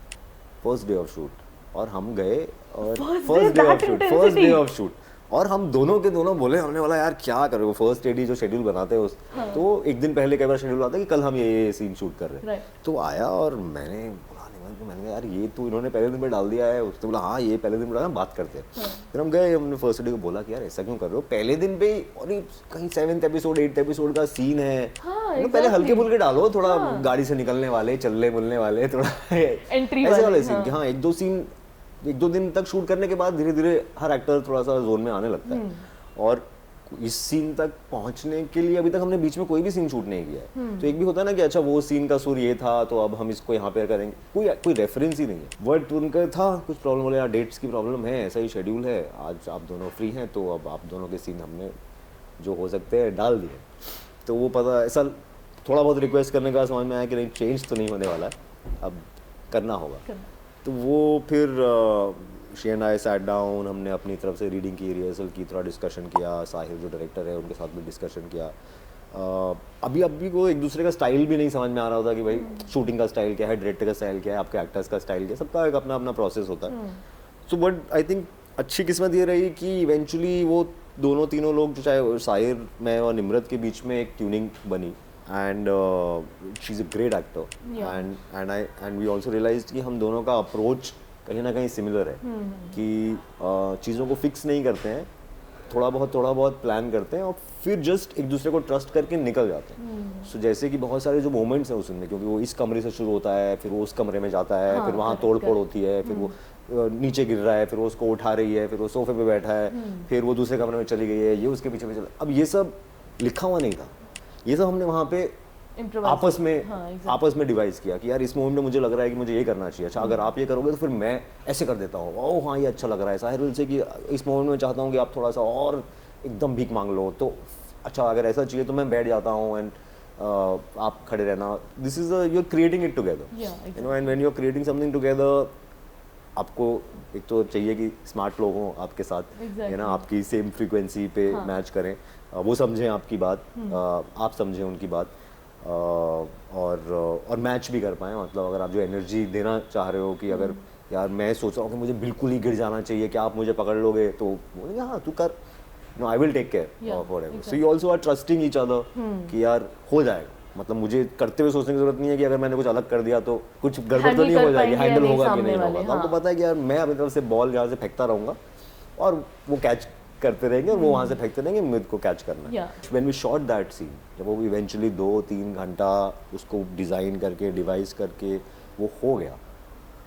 फर्स्ट डे ऑफ शूट और हम गए और फर्स्ट डे ऑफ शूट और हम दोनों के दोनों बोले, हमने बोला यार क्या करें, वो फर्स्ट एडी जो शेड्यूल बनाते हैं हाँ. तो एक दिन पहले कई बार शेड्यूल आता है कि कल हम ये सीन शूट कर रहे हैं, right. तो आया और मैंने कहा यार ये तो इन्होंने पहले दिन पे डाल दिया है, उसने बोला हाँ ये पहले दिन पे डाला, बात करते हैं. फिर हम गए, हमने फर्स्ट एडी को बोला कि यार ऐसा क्यों कर रहे हो पहले दिन पे ही, और कहीं 7th एपिसोड 8th एपिसोड का सीन है, पहले हल्के फुल्के डालो, थोड़ा गाड़ी से निकलने वाले, चलने बुलने वाले, थोड़ा ऐसे वाले सीन. हाँ, एक दो दिन तक शूट करने के बाद धीरे धीरे हर एक्टर थोड़ा सा जोन में आने लगता है. और इस सीन तक पहुंचने के लिए अभी तक हमने बीच में कोई भी सीन शूट नहीं किया है. तो एक भी होता है ना कि अच्छा वो सीन का सुर ये था तो अब हम इसको यहाँ पे करेंगे, कोई रेफरेंस ही नहीं है. बट उनका था कुछ प्रॉब्लम, बोले यार डेट्स की प्रॉब्लम है, ऐसा ही शेड्यूल है, आज आप दोनों फ्री हैं तो अब आप दोनों के सीन हमने जो हो सकते हैं डाल दिए. तो वो पता ऐसा थोड़ा बहुत रिक्वेस्ट करने का समझ में आया कि नहीं चेंज तो नहीं होने वाला है, अब करना होगा. तो वो फिर she and I sat down, हमने अपनी तरफ से रीडिंग की, रिहर्सल की, थोड़ा डिस्कशन किया, साहिल जो डायरेक्टर है उनके साथ में डिस्कशन किया. अभी को एक दूसरे का स्टाइल भी नहीं समझ में आ रहा होता कि भाई शूटिंग का स्टाइल क्या है, डायरेक्टर का स्टाइल क्या है, आपके एक्टर्स का स्टाइल क्या है, सबका एक अपना अपना प्रोसेस होता है. सो बट आई थिंक अच्छी किस्मत ये रही कि इवेंचुअली वो दोनों तीनों लोग जो चाहे साहिर, मैं और निम्रत के बीच में एक ट्यूनिंग बनी. And she is a great actor and we also realise कि हम दोनों का अप्रोच कहीं ना कहीं सिमिलर है कि चीज़ों को फिक्स नहीं करते हैं, थोड़ा बहुत प्लान करते हैं और फिर जस्ट एक दूसरे को ट्रस्ट करके निकल जाते हैं. सो जैसे कि बहुत सारे जो मोमेंट्स हैं उसमें, क्योंकि वो इस कमरे से शुरू होता है, फिर वो उस कमरे में जाता है, फिर वहाँ तोड़ फोड़ होती है, फिर वो नीचे गिर रहा है, फिर वो उसको उठा रही है, फिर वो सोफे पे बैठा है, फिर वो दूसरे कमरे में चली गई है, ये उसके पीछे चला. अब ये सब लिखा हुआ नहीं था, ये सब हमने वहाँ पे आपस में डिवाइस किया कि यार इस मोमेंट में मुझे लग रहा है कि मुझे ये करना चाहिए, अच्छा अगर आप ये करोगे तो फिर मैं ऐसे कर देता हूँ, ओह हाँ ये अच्छा लग रहा है. साहिर से कि इस मोमेंट में चाहता हूँ कि आप थोड़ा सा और एकदम भीख मांग लो, तो अच्छा अगर ऐसा चाहिए तो मैं बैठ जाता हूँ एंड आप खड़े रहना. This is you are creating it together, you know, and when you are creating something together, आपको एक तो चाहिए कि स्मार्ट लोग हों आपके साथ, है ना, आपकी सेम फ्रीक्वेंसी पे मैच करें, वो समझें आपकी बात, आप समझें उनकी बात, और मैच भी कर पाएँ. मतलब अगर आप जो एनर्जी देना चाह रहे हो कि अगर यार मैं सोच रहा हूँ कि मुझे बिल्कुल ही गिर जाना चाहिए, क्या आप मुझे पकड़ लोगे, तो बोलेंगे हाँ तू कर, no I will take care of whatever. So you also are trusting each other कि यार हो जाएगा. मतलब मुझे करते हुए सोचने की जरूरत नहीं है कि अगर मैंने कुछ अलग कर दिया तो कुछ गड़बड़ तो नहीं हो जाएगी, हैंडल होगा कि नहीं होगा. तो आपको पता है कि यार मैं अपनी तरफ से बॉल यहाँ से फेंकता रहूँगा और वो कैच करते रहेंगे और वो वहाँ से फेंकते रहेंगे, मुझ को कैच करना है. When we shot that scene, जब वो इवेंचुअली 2-3 घंटा उसको डिज़ाइन करके डिवाइस करके वो हो गया,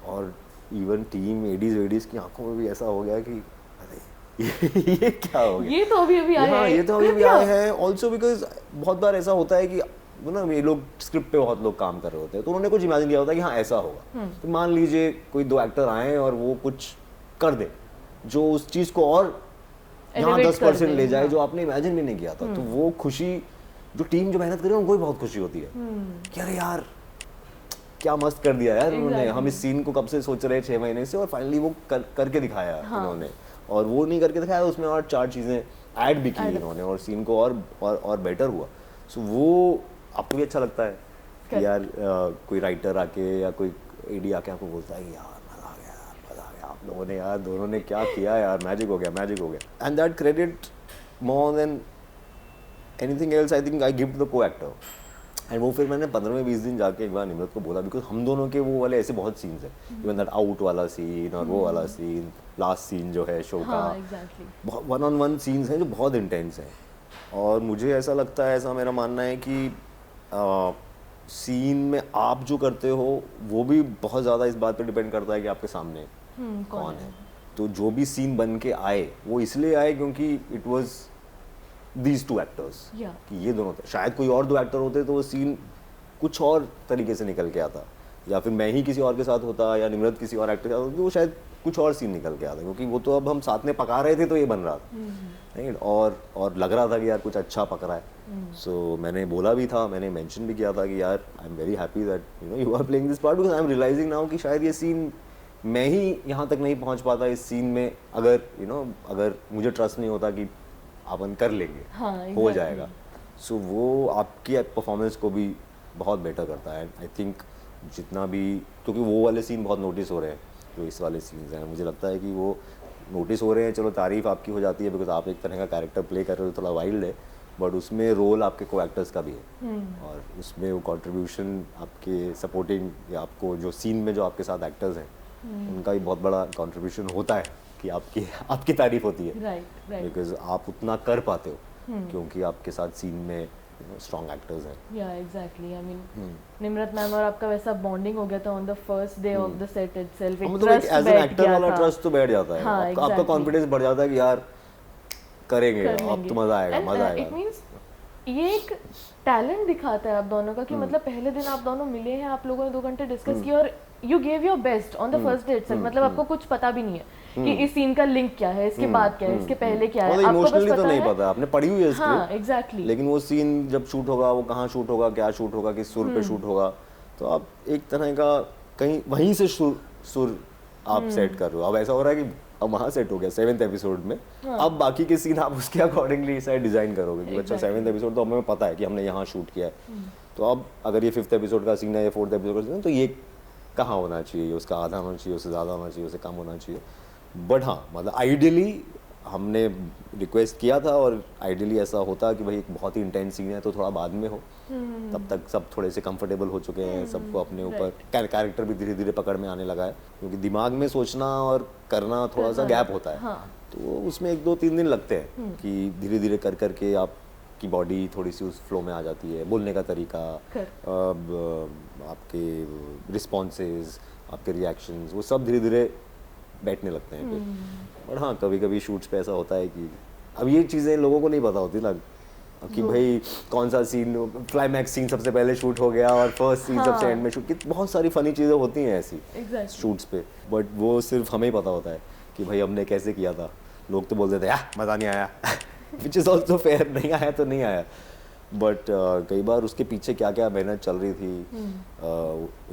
और इवन टीम एडीज की आंखों में भी ऐसा हो गया कि अरे ये क्या हो गया, ये तो अभी आए हैं, ये तो अभी आए हैं. ऑल्सो बिकॉज बहुत बार ऐसा होता है कि ना ये लोग स्क्रिप्ट पे बहुत लोग काम कर रहे होते हैं, तो उन्होंने कुछ इमेजिन किया होता है कि हाँ ऐसा होगा. तो मान लीजिए कोई 2 एक्टर आए और वो कुछ कर दे जो उस चीज़ को और यहाँ 10% ले जाए जो आपने इमेजिन भी नहीं किया था. तो वो खुशी जो टीम जो मेहनत कर रही है उनको भी बहुत खुशी होती है कि अरे यार क्या मस्त कर दिया यार उन्होंने, हम इस सीन को कब से सोच रहे हैं 6 महीने से, और फाइनली वो करके दिखाया इन्होंने. और वो नहीं करके दिखाया, उसमें और 4 चीज़ें ऐड भी की इन्होंने और सीन को और बेटर हुआ. सो वो आपको भी अच्छा लगता है कि यार कोई राइटर आके या कोई एडी आके आपको बोलता है यार मजा आ गया आप लोगों ने, यार दोनों ने क्या किया यार, मैजिक हो गया. And that credit more than anything else I think I give the को एक्टर. एंड वो फिर मैंने 15वें-20 दिन जाके एक बार निम्रत को बोला, बिकॉज हम दोनों के वो वाले ऐसे बहुत सीन्स हैं, इवन दैट आउट वाला सीन और वो वाला सीन, लास्ट सीन जो है शो का, बहुत 1-on-1 सीन्स हैं जो बहुत इंटेंस हैं. और मुझे ऐसा लगता है, ऐसा मेरा मानना है कि सीन में आप जो करते हो वो भी बहुत ज़्यादा इस बात पे डिपेंड करता है कि आपके सामने कौन है. तो जो भी सीन बन के आए वो इसलिए आए क्योंकि इट वाज दीज 2 एक्टर्स, कि ये दोनों थे. शायद कोई और 2 एक्टर होते तो वो सीन कुछ और तरीके से निकल के आता, या फिर मैं ही किसी और के साथ होता या निम्रत किसी और एक्टर के साथ होती, वो शायद कुछ और सीन निकल के आता, क्योंकि वो तो अब हम साथ में पका रहे थे तो ये बन रहा था, राइट. और लग रहा था कि यार कुछ अच्छा पक रहा है. सो मैंने बोला भी था, मैंने मेंशन भी किया था कि यार I am very happy that you are playing this part, because I am realizing now कि शायद ये सीन मैं ही यहाँ तक नहीं पहुँच पाता इस सीन में अगर अगर मुझे ट्रस्ट नहीं होता कि अपन कर लेंगे, हो जाएगा. सो वो आपकी परफॉर्मेंस को भी बहुत बेटर करता है. आई थिंक जितना भी, क्योंकि वो वाले सीन बहुत नोटिस हो रहे हैं जो इस वाले सीन्स हैं। मुझे लगता है कि वो नोटिस हो रहे हैं, चलो तारीफ आपकी हो जाती है बिकॉज आप एक तरह का कैरेक्टर प्ले कर रहे हो, थोड़ा वाइल्ड है, बट उसमें रोल आपके को एक्टर्स का भी है और उसमें वो कंट्रीब्यूशन आपके सपोर्टिंग या आपको जो सीन में जो आपके साथ एक्टर्स हैं उनका भी बहुत बड़ा कंट्रीब्यूशन होता है कि आपकी तारीफ होती है, बिकॉज आप उतना कर पाते हो क्योंकि आपके साथ सीन में स्ट्रॉन्ग एक्टर्स हैं। या exactly, I mean Nimrat ma'am और आपका वैसा बॉन्डिंग हो गया था on the first day of the set itself, एक ट्रस्ट एज एन एक्टर वाला ट्रस्ट तो बैठ जाता है। हाँ, आपका कॉन्फिडेंस बढ़ जाता है कि यार करेंगे अब तो मजा आएगा। इट मींस ये एक टैलेंट दिखाता है आप दोनों का कि मतलब पहले दिन आप दोनों मिले हैं, आप लोगों ने 2 घंटे डिस्कस किया और you gave your best on the first day itself. मतलब आपको कुछ पता भी नहीं है कि इस सीन का लिंक क्या है, इसके बाद क्या है, इसके पहले क्या है, आपको बस पता तो नहीं है। पता, आपने पढ़ी हुई है स्क्रिप्ट। हाँ, एग्जैक्टली। लेकिन वो सीन जब शूट होगा, वो कहाँ शूट होगा, क्या शूट होगा, किस सुर पे शूट होगा, तो आप एक तरह का कहीं वहीं से सुर आप सेट कर रहे हो। अब ऐसा हो रहा है कि अब वहाँ सेट हो गया 7th एपिसोड में, अब बाकी के सीन आप उसके अकॉर्डिंगली शायद डिजाइन करोगे कि अच्छा 7th एपिसोड तो हमें पता है कि हमने यहाँ शूट किया है, तो अब अगर ये 5th एपिसोड का सीन है या 4th एपिसोड का सीन है तो ये कहाँ होना चाहिए, उसका आधा होना चाहिए, उससे ज़्यादा होना चाहिए, उससे कम होना चाहिए। बट हाँ, मतलब आइडियली हमने रिक्वेस्ट किया था और आइडियली ऐसा होता कि भाई एक बहुत ही इंटेंस सीन है तो थोड़ा बाद में हो, तब तक सब थोड़े से कंफर्टेबल हो चुके हैं, सबको अपने ऊपर कैरेक्टर भी धीरे धीरे पकड़ में आने लगा है, क्योंकि दिमाग में सोचना और करना थोड़ा सा गैप होता है। हाँ। तो उसमें 1-2-3 दिन लगते हैं कि धीरे धीरे कर करके आपकी बॉडी थोड़ी सी उस फ्लो में आ जाती है, बोलने का तरीका, आपके रिस्पॉन्सेज, आपके रिएक्शंस, वो सब धीरे धीरे बैठने लगते हैं फिर। और हाँ, कभी कभी शूट्स पे ऐसा होता है कि अब ये चीज़ें लोगों को नहीं पता होती ना कि भाई कौन सा सीन, क्लाइमैक्स सीन सबसे पहले शूट हो गया और फर्स्ट सीन सबसे एंड में शूट की, बहुत सारी फनी चीज़ें होती हैं ऐसी शूट्स पे, बट वो सिर्फ हमें ही पता होता है कि भाई हमने कैसे किया था। लोग तो बोलते थे यार मज़ा नहीं आया विच इज़ ऑल्सो फेयर, नहीं आया तो नहीं आया, बट कई बार उसके पीछे क्या क्या मेहनत चल रही थी।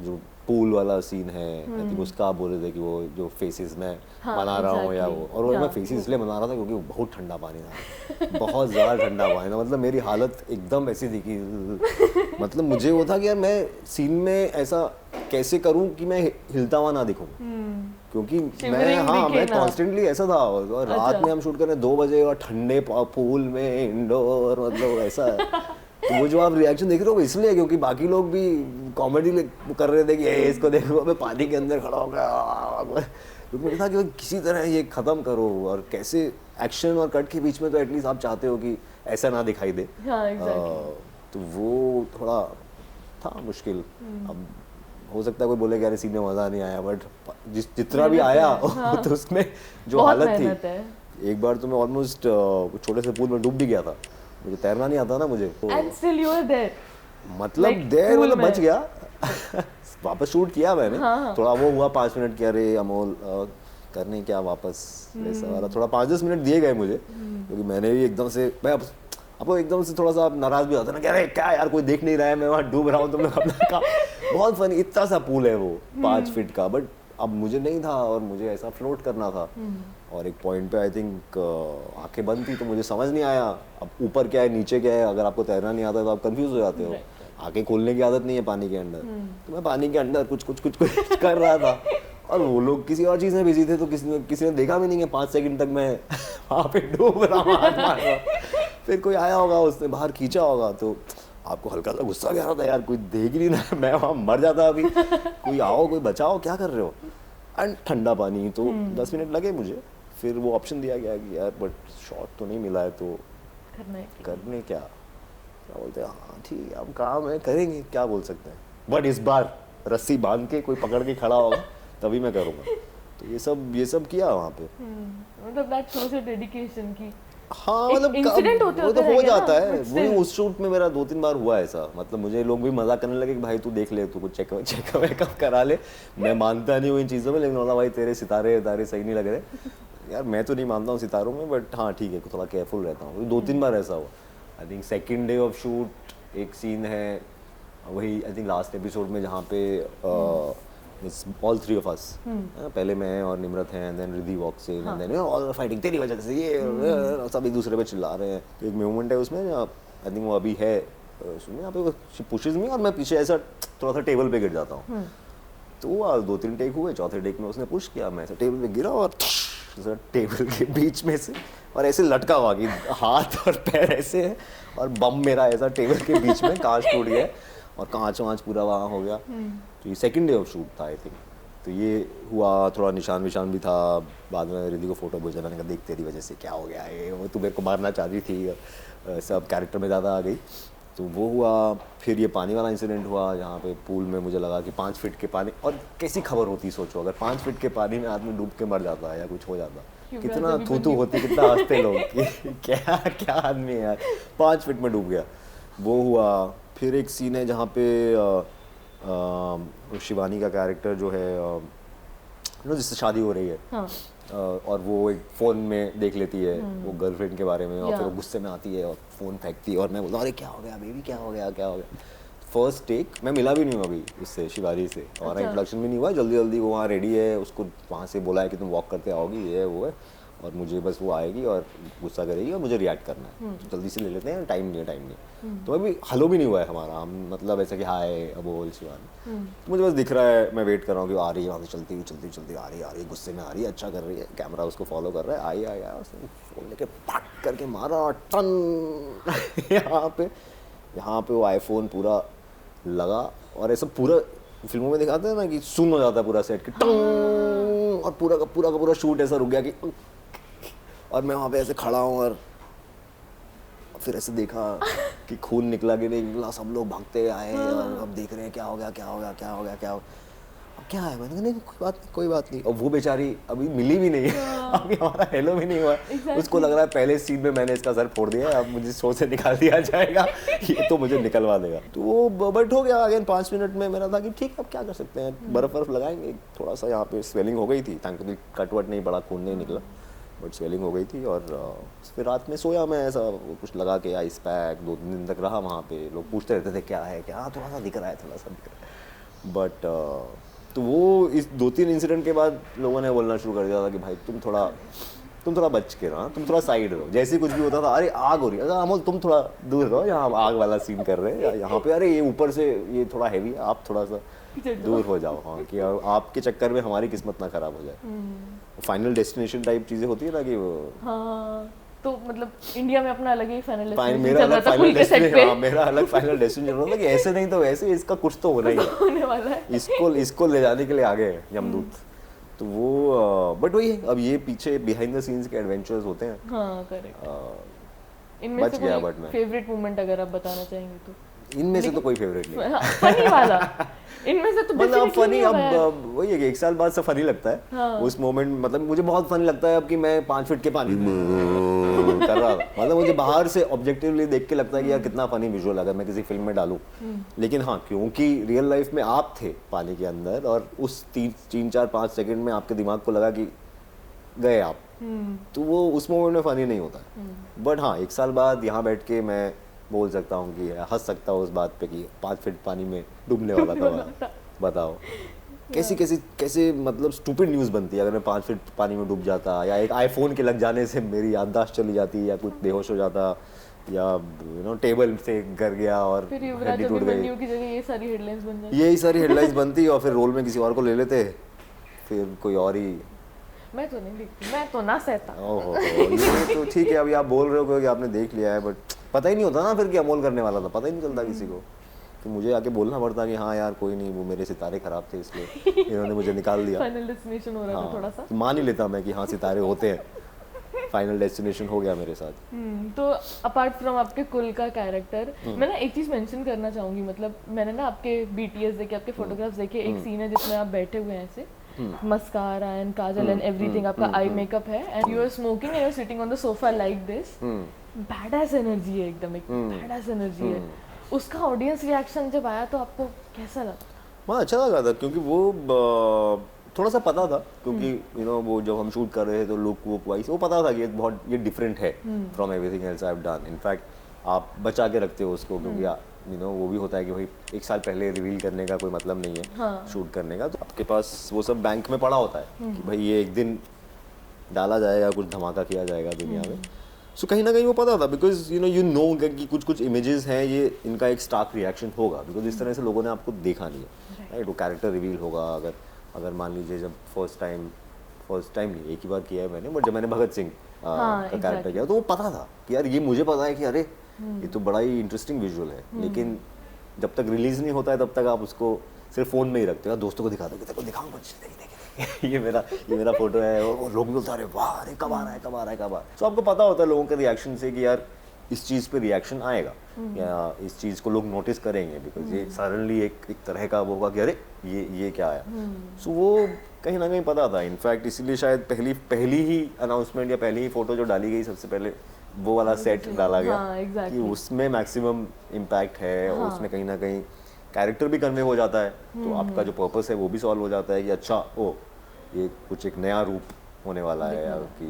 जो पूल वाला सीन है, आई थिंक उसका आप बोल रहे थे कि वो जो फेसेस में बना रहा हूँ या वो, और मैं फेसेस इसलिए बना रहा था क्योंकि बहुत ठंडा पानी था बहुत ज़्यादा ठंडा पानी था, मतलब मेरी हालत एकदम ऐसी थी कि मतलब मुझे वो था कि यार मैं सीन में ऐसा कैसे करूँ कि मैं हिलता हुआ ना दिखूँ, क्योंकि मैं कॉन्स्टेंटली ऐसा था। और रात में हम शूट कर रहे 2 बजे और ठंडे पूल में इंडोर, मतलब ऐसा तो वो जो आप रिएक्शन देख रहे हो इसलिए क्योंकि बाकी लोग भी कॉमेडी कर रहे थे कि इसको देखो मैं पानी के अंदर खड़ा हो गया, तो मुझे था कि किसी तरह ये ख़त्म करो, और कैसे एक्शन और कट के बीच में तो एटलीस्ट आप चाहते हो कि ऐसा ना दिखाई दे। तो वो थोड़ा था मुश्किल। अब हो सकता है कोई बोले कि यार सीन में मज़ा नहीं आया, बट जितना भी आया तो उसमें जो हालत थी, एक बार तो मैं ऑलमोस्ट छोटे से पूल में डूब भी गया था, मुझे तैरना नहीं आता ना मुझे, and still you were there, मतलब देर मतलब बच गया वापस शूट किया मैंने। थोड़ा वो हुआ 5 मिनट की, अरे अमोल करने क्या वापस ऐसा वाला, थोड़ा 5-10 मिनट दिए गए मुझे, क्योंकि मैंने भी एकदम से, मैं आपको एकदम से थोड़ा सा नाराज भी होता ना कि अरे क्या यार कोई देख नहीं रहा है, मैं वहाँ डूब रहा हूँ, तुम लोग अपना काम। बहुत फनी, इतना सा पूल है वो 5 फीट का, बट अब मुझे नहीं था और मुझे ऐसा फ्लोट करना था, और एक पॉइंट पे आई थिंक आंखें बंद थी तो मुझे समझ नहीं आया अब ऊपर क्या है नीचे क्या है। अगर आपको तैरना नहीं आता तो आप कंफ्यूज हो जाते हो, आंखें खोलने की आदत नहीं है पानी के अंदर, तो मैं पानी के अंदर कुछ कर रहा था, और वो लोग किसी और चीज़ में बिजी थे, तो किसी ने देखा भी नहीं है 5 सेकंड तक मैं वहाँ पे डूब रहा हूँ, हाथ मार रहा हूँ। फिर कोई आया होगा, उसने बाहर खींचा होगा, तो आपको हल्का सा गुस्सा आ रहा था यार कोई देख ही नहीं रहा, मैं वहाँ मर जाता अभी, कोई आओ कोई बचाओ, क्या कर रहे हो। एंड ठंडा पानी, तो 10 मिनट लगे मुझे, फिर वो ऑप्शन दिया गया कि यार बट शॉट तो नहीं मिला है, तो करने क्या बोलते हैं, हाँ ठीक है अब काम है करेंगे, क्या बोल सकते हैं, बट इस बार रस्सी बांध के कोई पकड़ के खड़ा होगा तभी मैं करूँगा। तो ये सब किया वहाँ पे, मतलब दैट शोस योर डेडिकेशन की। हाँ मतलब इंसिडेंट होते वो तो हो जाता है, वो उस शूट में मेरा 2-3 बार हुआ ऐसा, मतलब मुझे लोग भी मजाक करने लगे कि भाई तू देख ले, तू कुछ चेक वेकअप करा ले। मैं मानता नहीं हूँ इन चीज़ों में, लेकिन बोला भाई तेरे सितारे सही नहीं लग रहे यार, मैं तो नहीं मानता हूँ सितारों में, बट हाँ ठीक है थोड़ा केयरफुल रहता हूँ। 2-3 बार ऐसा हुआ। I think 2nd day of shoot एक सीन है, वही आई थिंक लास्ट एपिसोड में जहाँ पे ऑल 3 of us, पहले मैं और निम्रत हैं, then Riddhi walks in, and then all fighting तेरी वजह से ये सब एक दूसरे पे चिल्ला रहे हैं। तो एक मोमेंट है उसमें, आई थिंक वो अभी है उसमें, यहाँ पे वो पुशेस में और मैं पीछे ऐसा थोड़ा सा टेबल पे गिर जाता हूँ, तो 2-3 टेक हुए, चौथे टेक में उसने पुश किया, मैं ऐसे टेबल पे गिरा और टेबल के बीच में से और ऐसे लटका हुआ कि हाथ और पैर ऐसे है और बम मेरा ऐसा टेबल के बीच में, कांच टूट गया और कांच वांच पूरा वहाँ हो गया। तो ये सेकंड डे ऑफ शूट था आई थिंक। तो ये हुआ, थोड़ा निशान विशान भी था। बाद में रिद्धि को फोटो भेजा, मैंने कहा देख तेरी वजह से क्या हो गया है, वो तू मेरे को मारना चाह रही थी, सब कैरेक्टर में ज़्यादा आ गई। तो वो हुआ। फिर ये पानी वाला इंसिडेंट हुआ जहाँ पे पूल में मुझे लगा कि 5 फीट के पानी, और कैसी खबर होती सोचो अगर 5 फीट के पानी में आदमी डूब के मर जाता है या कुछ हो जाता, कितना थूथू होती, कितना हंसते लोग कि क्या क्या आदमी है यार, 5 फीट में डूब गया। वो हुआ। फिर एक सीन है जहाँ पे शिवानी का कैरेक्टर जो है जिससे शादी हो रही है, हाँ। और वो एक फ़ोन में देख लेती है वो गर्लफ्रेंड के बारे में, और फिर वो गुस्से में आती है और फ़ोन फेंकती है, और मैं बोलता अरे क्या हो गया बेबी, क्या हो गया, क्या हो गया। फर्स्ट टेक मैं मिला भी नहीं हूँ अभी इससे, शिवानी से, और इंट्रोडक्शन भी नहीं हुआ। जल्दी जल्दी वो वहाँ रेडी है, उसको वहाँ से बोला है कि तुम वॉक करते आओगी, ये है वो है, और मुझे बस वो आएगी और गुस्सा करेगी और मुझे रिएक्ट करना है, तो जल्दी से ले लेते हैं, टाइम नहीं है। तो अभी हलो भी नहीं हुआ है हमारा, मतलब ऐसा कि हाय बोल शिवानी, मुझे बस दिख रहा है, मैं वेट कर रहा हूँ कि आ रही है वहाँ से चलती आ रही है, गुस्से में आ रही है, अच्छा कर रही है, कैमरा उसको फॉलो कर रहा है, आई उसने फोन लेके पट करके मारा टन यहाँ पे वो आईफोन पूरा लगा, और ऐसा पूरा फिल्मों में दिखाते हैं ना कि सुन हो जाता है पूरा सेट कि टंग, और पूरा का पूरा शूट ऐसा रुक गया कि, और मैं वहाँ पे ऐसे खड़ा हूँ और फिर ऐसे देखा कि खून निकला कि नहीं निकला, सब लोग भागते आए और अब देख रहे हैं क्या हो गया, अब क्या है, मैंने कहा नहीं कोई बात नहीं। और वो बेचारी अभी मिली भी नहीं है, अभी हमारा हेलो भी नहीं हुआ, उसको लग रहा है पहले सीन में मैंने इसका सर फोड़ दिया है, अब मुझे शो से निकाल दिया जाएगा, ये तो मुझे निकलवा देगा। तो वो बट हो गया अगेन 5 मिनट में। मेरा था कि ठीक अब क्या कर सकते हैं, बर्फ लगाएंगे, थोड़ा सा यहाँ पे स्वेलिंग हो गई थी, थैंकफुली कटवट नहीं पड़ा, खून नहीं निकला, बट स्वेलिंग हो गई थी। और फिर रात में सोया मैं ऐसा कुछ लगा के, आइस पैक, 2-3 दिन तक रहा वहाँ पे। लोग पूछते रहते थे क्या है, क्या थोड़ा सा दिख रहा है, बट तो वो इस 2-3 इंसिडेंट के बाद लोगों ने बोलना शुरू कर दिया था कि भाई तुम थोड़ा बच के रहो, तुम थोड़ा साइड रहो, जैसे कुछ भी होता था अरे आग हो रही है, अमोल तुम थोड़ा दूर रहो, यहाँ आग वाला सीन कर रहे हैं, यहाँ पे अरे ये ऊपर से ये थोड़ा हैवी है, आप थोड़ा सा दूर हो जाओ, हाँ, कि आपके चक्कर में हमारी किस्मत ना खराब हो जाए। फाइनल डेस्टिनेशन टाइप चीजें होती है ना कि वो, हाँ, तो मतलब इंडिया में अपना अलग ही फाइनल मेरा अलग फाइनल डेस्टिनेशन होता था कि ऐसे नहीं तो वैसे इसका कुछ तो होना ही है, होने वाला है, इसको ले जाने के लिए आ गए यमदूत। तो वो बट वही है, अब ये पीछे बिहाइंड द सीन्स के एडवेंचर्स होते हैं। हाँ करेक्ट। इनमें से कोई फेवरेट मोमेंट अगर आप बताना चाहेंगे तो? इनमें से तो कोई फेवरेट नहीं, फनी वाला इनमें से तो मतलब फनी, अब वही है कि 1 साल बाद से फनी लगता है। हाँ। उस मोमेंट मतलब मुझे बहुत फनी लगता है अब कि मैं 5 फीट के पानी में कर रहा था, मतलब मुझे बाहर से ऑब्जेक्टिवली देख के लगता है कि यार कितना फनी विजुअल अगर मैं किसी फिल्म में डालूं, लेकिन हाँ क्योंकि रियल लाइफ में आप थे पानी के अंदर और उस 3-4-5 सेकंड में आपके दिमाग को लगा कि गए आप, तो वो उस मोमेंट में फनी नहीं होता। बट हाँ 1 साल बाद यहाँ बैठ के मैं बोल सकता हूँ कि हंस सकता हूँ उस बात पे कि 5 फीट पानी में डूबने वाला था। बताओ कैसे मतलब स्टूपिड न्यूज़ बनती है अगर मैं 5 फीट पानी में डूब जाता, या एक आईफोन के लग जाने से मेरी याददाश्त चली जाती, या कुछ बेहोश हो जाता, या टेबल से गिर गया और हड्डी टूट गई, यही सारी हेडलाइंस बनती और फिर रोल में किसी और को ले लेते, फिर कोई और ही। मैं तो नहीं देखती, मैं तो ना सहता। ओहो, ये तो ठीक है, अभी आप बोल रहे हो कि आपने देख लिया है, बट पता ही नहीं होता ना फिर कि अमोल करने वाला था, पता ही नहीं चलता किसी को, तो मुझे आके बोलना पड़ता कि हाँ यार कोई नहीं, वो मेरे सितारे खराब थे इसलिए इन्होंने मुझे निकाल दिया। फाइनल डेस्टिनेशन हो रहा था थोड़ा सा, मान ही लेता मैं कि हाँ सितारे होते हैं, फाइनल डेस्टिनेशन हो गया मेरे साथ। तो अपार्ट फ्रॉम आपके कुल का कैरेक्टर, मैं ना एक चीज मेंशन करना चाहूंगी, मतलब मैंने ना आपके BTS देखे, आपके फोटोग्राफ्स देखे, एक सीन है जिसमें आप बैठे हुए हैं ऐसे, mascara and kajal and everything, आपका आई मेकअप है and you are smoking and you are sitting on the sofa like this, badass energy है एकदम, एक बैडएस एनर्जी है। उसका ऑडियंस रिएक्शन जब आया तो आपको कैसा लगा? हाँ अच्छा लगा था, क्योंकि वो थोड़ा सा पता था, क्योंकि वो जब हम शूट कर रहे थे तो लुक वो वाइज वो पता था कि ये डिफरेंट है from everything else I have done. In fact आप बचा के रखते हो उसको, क्योंकि वो भी होता है कि भाई 1 साल पहले रिवील करने का कोई मतलब नहीं है। हाँ। शूट करने का, तो आपके पास वो सब बैंक में पड़ा होता है कि भाई ये एक दिन डाला जाएगा, कुछ धमाका किया जाएगा दुनिया में। सो कहीं ना कहीं वो पता था, बिकॉज यू नो कि कुछ कुछ इमेजेस हैं, ये इनका एक स्टार्क रिएक्शन होगा, बिकॉज इस तरह से लोगों ने आपको देखा नहीं है, राइट? वो कैरेक्टर रिवील होगा। अगर मान लीजिए जब फर्स्ट टाइम नहीं, एक ही बार किया है मैंने, बट जब मैंने भगत सिंह का कैरेक्टर किया तो वो पता था कि यार ये मुझे पता है कि अरे ये तो बड़ा ही इंटरेस्टिंग विजुअल है, लेकिन जब तक रिलीज नहीं होता है तब तक आप उसको सिर्फ फोन में ही रखते हो, दोस्तों को दिखा दो कि देखो दिखाऊं कुछ, देख ये मेरा फोटो है, और लोग बोलते हैं अरे वाह, अरे कब आ रहा है। सो आपको पता होता है लोगों के रिएक्शन से कि यार इस चीज़ पे रिएक्शन आएगा, या इस चीज़ को लोग नोटिस करेंगे, बिकॉज ये सडनली एक तरह का वो होगा कि अरे ये क्या आया। सो वो कहीं ना कहीं पता था, इनफैक्ट इसीलिए शायद पहली ही अनाउंसमेंट या पहली ही फोटो जो डाली गई सबसे पहले वो वाला सेट डाला गया, कि उसमें मैक्सिमम इम्पैक्ट है, और उसमें कहीं ना कहीं कैरेक्टर भी कन्वे हो जाता है, तो आपका जो पर्पस है वो भी सॉल्व हो जाता है कि अच्छा ये कुछ एक नया रूप होने वाला है, या कि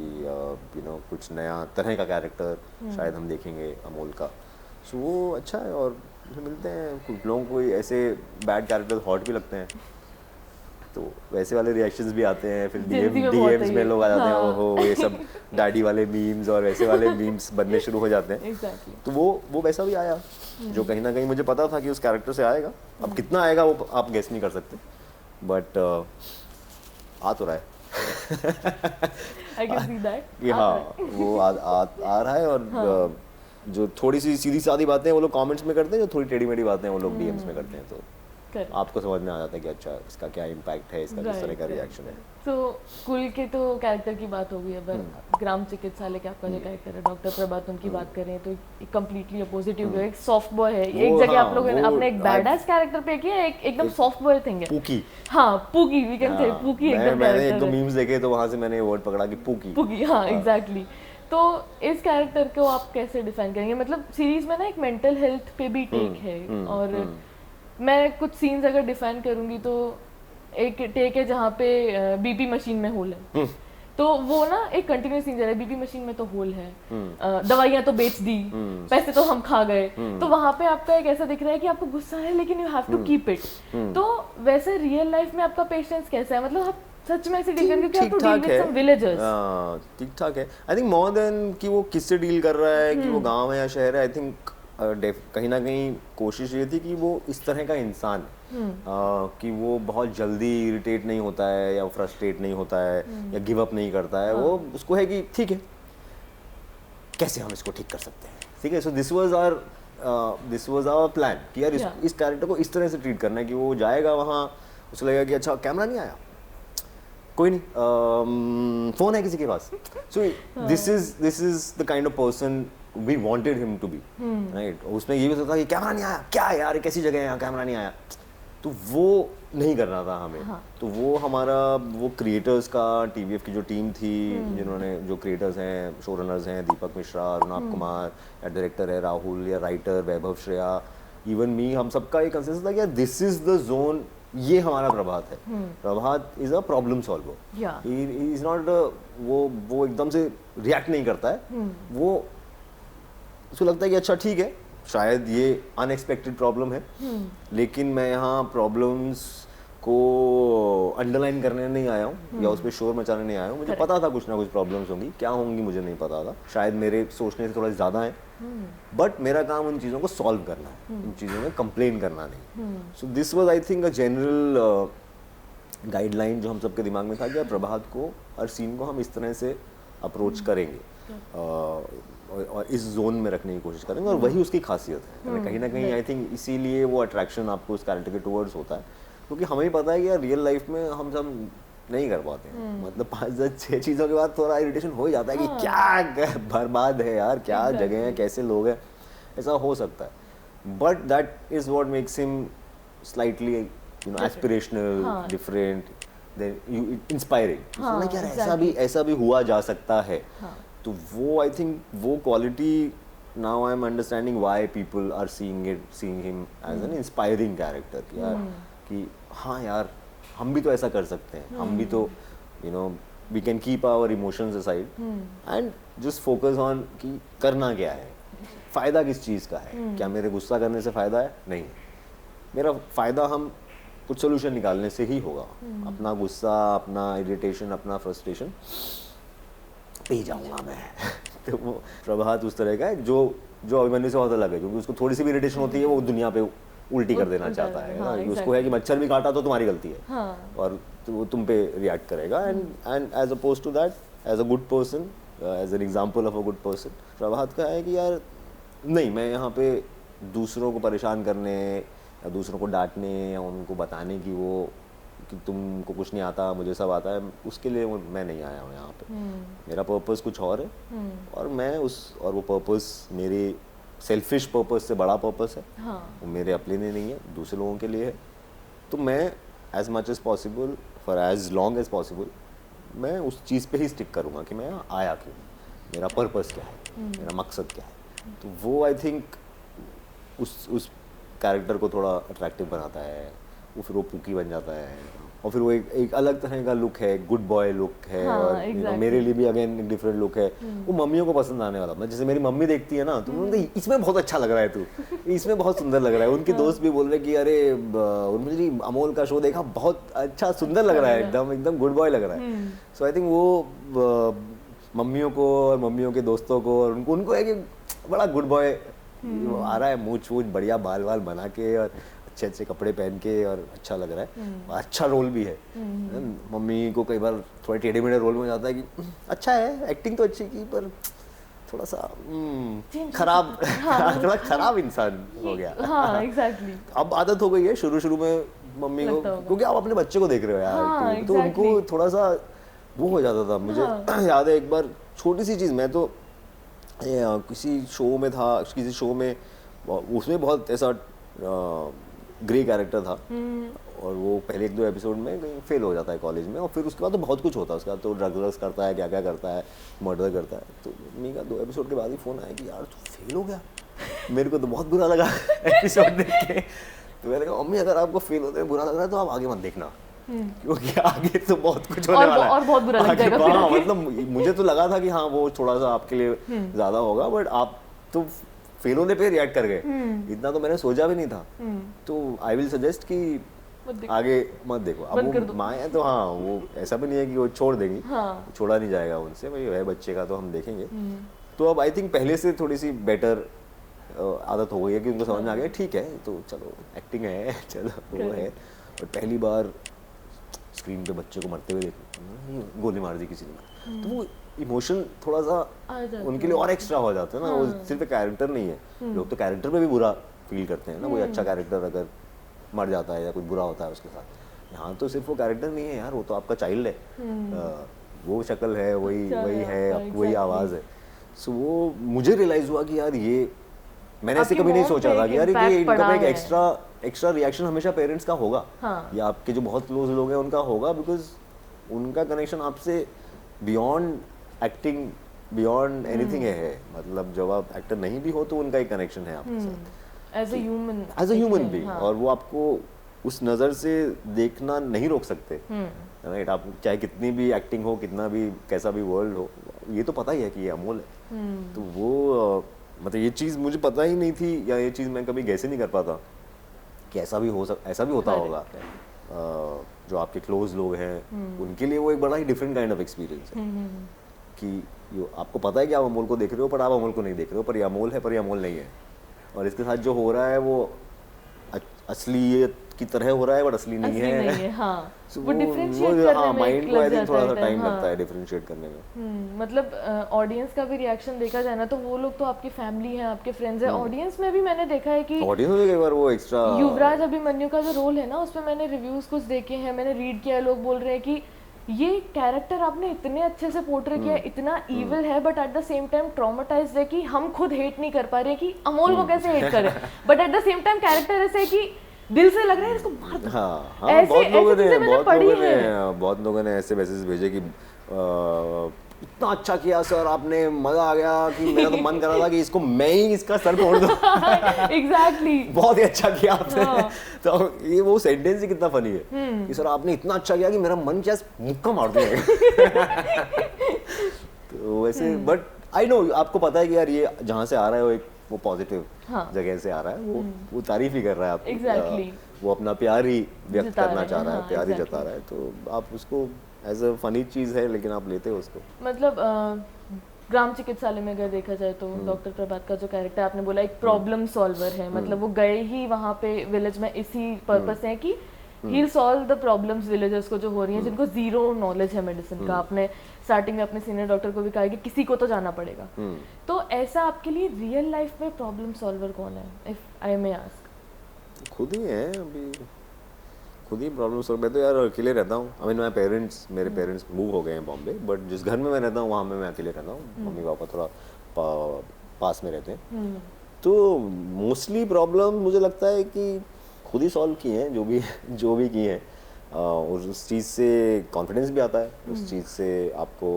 कुछ नया तरह का कैरेक्टर शायद हम देखेंगे अमोल का। सो वो अच्छा है, और मिलते हैं कुछ लोगों को ऐसे बैड कैरेक्टर हॉट भी लगते हैं, तो वैसे वाले रिएक्शंस भी आते हैं, फिर डीएम्स में लोग आ जाते हैं, ओहो ये सब डैडी वाले मीम्स और वैसे वाले मीम्स बनने शुरू हो जाते हैं। तो वो वैसा भी आया, जो कहीं ना कहीं मुझे पता था कि उस कैरेक्टर से आएगा। अब कितना आएगा वो आप गेस नहीं कर सकते, बट आ तो रहा है। I can see that. कि हाँ वो आ रहा है, और जो थोड़ी सी सीधी सादी बातें वो लोग कमेंट्स में करते हैं, जो थोड़ी टेढ़ी मेढ़ी बातें वो लोग डीएम्स में करते हैं, तो आपको समझ में आ जाता है कि अच्छा इसका क्या इम्पैक्ट है, इसका किस तरह का रिएक्शन है। तो कुल के तो कैरेक्टर की बात हो गई, अब ग्राम चिकित्सालय के आपका जो कैरेक्टर है डॉक्टर प्रभात, उनकी बात करें तो कंप्लीटली अपोजिट हो गया, एक सॉफ्ट बॉय है, एक जगह आप लोगों ने अपने एक बैडएस कैरेक्टर पे किया, एक एकदम सॉफ्ट बॉय थिंग है, पूकी। हाँ pookie, we can say pookie एकदम। मैंने एक दो मीम्स देखे तो वहां से मैंने वर्ड पकड़ा कि पूकी। हाँ एग्जैक्टली। तो इस कैरेक्टर को आप कैसे डिफाइन करेंगे? मतलब सीरीज में ना एक मेंटल हेल्थ पे भी टेक है, और मैं कुछ सीन्स अगर डिफाइन करूंगी तो एक टेक है जहाँ पे बीपी मशीन में होल है, तो वो ना एक कंटिन्यूस सीन जा रहा है, बीपी मशीन में तो होल है, दवाइयाँ तो बेच दी, पैसे तो हम खा गए, तो वहाँ पे आपका एक ऐसा दिख रहा है कि आपको गुस्सा है लेकिन you have to keep it. तो वैसे रियल लाइफ में आपका पेशेंस कैसा है? मतलब आप सच में ऐसे डील करके क्योंकि आप डील विद सम विलेजर्स। ठीक ठाक है, आई थिंक मोर देन कि वो किससे डील कर रहा है, कि वो गांव है या शहर है, आई थिंक कहीं ना कहीं कोशिश ये थी कि वो इस तरह का इंसान कि वो बहुत जल्दी इरिटेट नहीं होता है, या फ्रस्ट्रेट नहीं होता है, या गिव अप नहीं करता है। वो उसको है कि ठीक है कैसे हम इसको ठीक कर सकते हैं, ठीक है। So this was our plan कि यार इस कैरेक्टर को इस तरह से ट्रीट करना है कि वो जाएगा वहाँ, उसको लगेगा कि अच्छा कैमरा नहीं आया, कोई नहीं, फोन है किसी के पास। So this is the kind of person we wanted him to be, right? उसमें ये भी सोचा कि कैमरा नहीं आया, क्या है यार कैसी जगह है यहाँ, कैमरा नहीं आया, तो वो नहीं करना था हमें। तो वो हमारा वो क्रिएटर्स का, टीवीएफ की जो टीम थी, जिन्होंने जो क्रिएटर्स हैं, शो रनर्स हैं, दीपक मिश्रा, रुनाब कुमार, या डायरेक्टर है राहुल, या राइटर वैभव, श्रेया, इवन मी, हम सबका एक कंसेंसस था कि यार दिस इज द जोन, ये हमारा प्रभात है। Prabhat is a problem solver, he is not वो एकदम से रिएक्ट नहीं करता है, वो उसको लगता है कि अच्छा ठीक है शायद ये अनएक्सपेक्टेड प्रॉब्लम है, लेकिन मैं यहाँ प्रॉब्लम्स को अंडरलाइन करने नहीं आया हूँ, या उस पर शोर मचाने नहीं आया हूँ। मुझे पता था कुछ ना कुछ प्रॉब्लम्स होंगी, क्या होंगी मुझे नहीं पता था, शायद मेरे सोचने से थोड़ा ज़्यादा है, बट मेरा काम उन चीज़ों को सॉल्व करना है, उन चीज़ों में कंप्लेन करना नहीं। सो this was I think a general guideline जो हम सबके दिमाग में था कि प्रभात को, हर सीन को हम इस तरह से अप्रोच करेंगे और इस जोन में रखने की कोशिश करेंगे, और वही उसकी खासियत है। कहीं ना कहीं आई थिंक इसीलिए वो अट्रैक्शन आपको उस कैरेक्टर के टुवर्ड्स होता है, क्योंकि हमें ही पता है कि यार रियल लाइफ में हम सब नहीं कर पाते हैं। मतलब 5-6 चीज़ों के बाद थोड़ा इरिटेशन हो ही जाता है कि क्या बर्बाद है यार, क्या जगह है, कैसे लोग हैं, ऐसा हो सकता है। But that is what makes him slightly aspirational, different, then inspiring. यार ऐसा भी हुआ जा सकता है। तो वो आई थिंक वो quality, now I am understanding why people are seeing him as an inspiring character, कि हाँ यार हम भी तो ऐसा कर सकते हैं, हम भी तो we can keep our emotions aside and just focus on कि करना क्या है, फ़ायदा किस चीज़ का है। क्या मेरे गुस्सा करने से फ़ायदा है? नहीं, मेरा फ़ायदा हम कुछ सोल्यूशन निकालने से ही होगा। अपना गुस्सा, अपना इरिटेशन, अपना फ्रस्ट्रेशन पी जाऊंगा मैं, तो वो प्रभात उस तरह का है जो अभिमन्यु से बहुत अलग है, क्योंकि उसको थोड़ी सी भी इरिटेशन होती है वो दुनिया पे उल्टी कर देना चाहता है ना, उसको है कि मच्छर भी काटा तो तुम्हारी गलती है और वो तुम पे रिएक्ट करेगा। And as opposed to that, as a good person, as an example of a good person, Prabhat का है कि यार नहीं, मैं यहाँ पे दूसरों को परेशान करने या दूसरों को डांटने या उनको बताने की वो कि तुमको कुछ नहीं आता मुझे सब आता है, उसके लिए मैं नहीं आया हूँ यहाँ पे। मेरा पर्पस कुछ और है और मैं और वो पर्पस मेरे सेल्फिश पर्पस से बड़ा पर्पस है। वो मेरे अपने लिए नहीं है, दूसरे लोगों के लिए है। तो मैं as much as possible for as long as possible मैं उस चीज़ पे ही स्टिक करूँगा कि मैं आया क्यों, मेरा पर्पस क्या है, मेरा मकसद क्या है। तो वो आई थिंक उस कैरेक्टर को थोड़ा अट्रैक्टिव बनाता है। वो फिर वो पुकी बन जाता है और फिर वो एक अलग तरह का लुक है, गुड बॉय लुक है। और मेरे लिए भी अगेन एक डिफरेंट लुक है। वो मम्मियों को पसंद आने वाला, जैसे मेरी मम्मी देखती है ना तो इसमें बहुत अच्छा लग रहा है, तू इसमें बहुत सुंदर लग रहा है। उनके दोस्त भी बोल रहे कि अरे उन्होंने अमोल का शो देखा, बहुत अच्छा सुंदर लग रहा है, एकदम गुड बॉय लग रहा है। सो आई थिंक वो मम्मियों को और मम्मियों के दोस्तों को और उनको है कि बड़ा गुड बॉय आ रहा है, मूछ बढ़िया बाल बना के और अच्छे कपड़े पहन के और अच्छा लग रहा है। अच्छा रोल भी है। मम्मी को कई बार थोड़े टेढ़े मेढ़े रोल में जाता है कि अच्छा है, एक्टिंग तो अच्छी की पर थोड़ा सा खराब थोड़ा खराब इंसान हो गया। हाँ, exactly. अब आदत हो गई है शुरू में मम्मी को, क्योंकि आप अपने बच्चे को देख रहे हो यार। तो उनको थोड़ा सा वो हो जाता था। मुझे याद है एक बार छोटी सी चीज़, मैं तो किसी शो में था, किसी शो में उसमें बहुत ऐसा ग्रे कैरेक्टर था और वो पहले 1-2 एपिसोड में कहीं फेल हो जाता है कॉलेज में और फिर उसके बाद तो बहुत कुछ होता है। उसके बाद तो ड्रग्स करता है, क्या करता है, मर्डर करता है। तो मम्मी का 2 एपिसोड के बाद ही फ़ोन आया कि यार तू फेल हो गया। मेरे को तो बहुत बुरा लगा एपिसोड देख के। तो मैंने कहा मम्मी अगर आपको फेल होते बुरा लग रहा है तो आप आगे मत देखना, क्योंकि आगे तो बहुत कुछ होने वाला है और बहुत बुरा लग जाएगा। मतलब मुझे तो लगा था कि हाँ वो थोड़ा सा आपके लिए ज़्यादा होगा, बट आप तो फेल होने पे रिएक्ट कर गए। इतना तो मैंने सोचा भी नहीं था। तो आई विल सजेस्ट कि आगे मत देखो। अब वो माँ है तो हाँ, वो ऐसा भी नहीं है कि वो छोड़ देंगी। छोड़ा नहीं जाएगा उनसे, भाई है बच्चे का तो हम देखेंगे। तो अब आई थिंक पहले से थोड़ी सी बेटर आदत हो गई है कि उनको समझ में आ गया ठीक है तो चलो एक्टिंग है, चलो वो है। और पहली बार स्क्रीन पे बच्चे को मरते हुए देखो, गोली मार दी किसी ने, तो वो इमोशन थोड़ा सा उनके लिए और एक्स्ट्रा हो जाता है ना। वो सिर्फ कैरेक्टर नहीं है, लोग तो कैरेक्टर पे भी बुरा फील करते हैं ना। कोई अच्छा कैरेक्टर अगर मर जाता है या कुछ बुरा होता है उसके साथ, यहाँ तो सिर्फ वो कैरेक्टर नहीं है यार, वो तो आपका चाइल्ड है। वो शक्ल है, वही है, वही आवाज़ है। सो वो मुझे रियलाइज हुआ कि यार ये मैंने ऐसे कभी नहीं सोचा था कि यार ये इनका एक एक्स्ट्रा रिएक्शन हमेशा पेरेंट्स का होगा या आपके जो बहुत क्लोज लोग हैं उनका होगा, बिकॉज उनका कनेक्शन आपसे बियॉन्ड एक्टिंग, बियॉन्ड एनीथिंग है। मतलब जब आप एक्टर नहीं भी हो तो उनका एक कनेक्शन है आपके साथ एज अ ह्यूमन बीइंग, और वो आपको उस नज़र से देखना नहीं रोक सकते। राइट, आप चाहे कितनी भी एक्टिंग हो, कितना भी कैसा भी वर्ल्ड हो, ये तो पता ही है कि ये अमोल है। तो वो मतलब ये चीज़ मुझे पता ही नहीं थी, या ये चीज़ मैं कभी गैस नहीं कर पाता कि ऐसा भी होता होगा। जो आपके क्लोज लोग हैं उनके लिए वो एक बड़ा ही डिफरेंट काइंड ऑफ एक्सपीरियंस है कि आपको पता है कि आप अमोल को देख रहे हो, पर आप अमोल को नहीं देख रहे हो, पर ये अमोल है, पर ये अमोल नहीं है। और इसके साथ जो हो रहा है वो असलियत की तरह हो रहा है, बट असली नहीं है। हाँ, वो डिफरेंशिएट करने में माइंड को आई थिंक थोड़ा सा टाइम लगता है डिफरेंशिएट करने में। मतलब ऑडियंस का भी रिएक्शन देखा जाए ना तो वो लोग तो आपकी फैमिली है, आपके फ्रेंड्स है। ऑडियंस में भी मैंने देखा है कि ऑडियंस में कई बार वो एक्स्ट्रा युवराज अभिमन्यु का जो रोल है ना, उसमें मैंने रिव्यूज कुछ देखे हैं, मैंने रीड किया, लोग बोल रहे हैं कि ये कैरेक्टर आपने इतने अच्छे से पोर्ट्रे किया, इतना इविल है but at the same time traumatised है कि हम खुद हेट नहीं कर पा रहे कि अमोल को कैसे हेट करें, but at the same time character ऐसे है कि दिल से लग रहा है इसको मार दो। हाँ, बहुत लोगों ने ऐसे मैसेज भेजे कि इतना अच्छा किया सर आपने, मजा आ गया, कि मेरा तो मन कर रहा था कि इसको मैं ही इसका सर फोड़ दूं। एग्जैक्टली, बहुत ही अच्छा किया आपने। तो ये वो सेंटेंस ही कितना फनी है कि सर आपने इतना अच्छा किया कि मेरा मन क्या मुक्का मार दिया। तो वैसे बट आई नो आपको पता है कि यार ये जहाँ से आ रहा है वो पॉजिटिव जगह से आ रहा है, वो तारीफ ही कर रहा है आपको। Exactly. वो अपना प्यार ही व्यक्त करना चाह रहा है, प्यार ही जता रहा है, तो आप उसको एज अ फनी चीज है लेकिन आप लेते हो उसको। मतलब ग्राम चिकित्सालय में अगर देखा जाए तो डॉक्टर प्रभात का जो कैरेक्टर आपने बोला एक प्रॉब्लम सॉल्वर है, मतलब वो गए ही वहाँ पे विलेज में इसी पर्पस है कि ही सॉल्व द प्रॉब्लम्स विलेजर्स को जो हो रही हैं जिनको जीरो नॉलेज है मेडिसिन का। आपने स्टार्टिंग में अपने सीनियर डॉक्टर को भी कहा कि किसी को तो जाना पड़ेगा। तो ऐसा आपके लिए रियल लाइफ में प्रॉब्लम सॉल्वर कौन है, इफ आई मे आस्क? खुद ही है अभी, खुद ही प्रॉब्लम सॉल्व। मैं तो यार अकेले रहता हूँ। आई मीन मेरे पेरेंट्स मूव हो गए हैं बॉम्बे, बट जिस घर में मैं रहता हूँ वहाँ में मैं अकेले रहता हूँ। मम्मी पापा थोड़ा पास में रहते हैं। तो मोस्टली प्रॉब्लम मुझे लगता है कि खुद ही सॉल्व किए हैं, जो भी किए हैं। और उस चीज़ से कॉन्फिडेंस भी आता है, उस चीज़ से आपको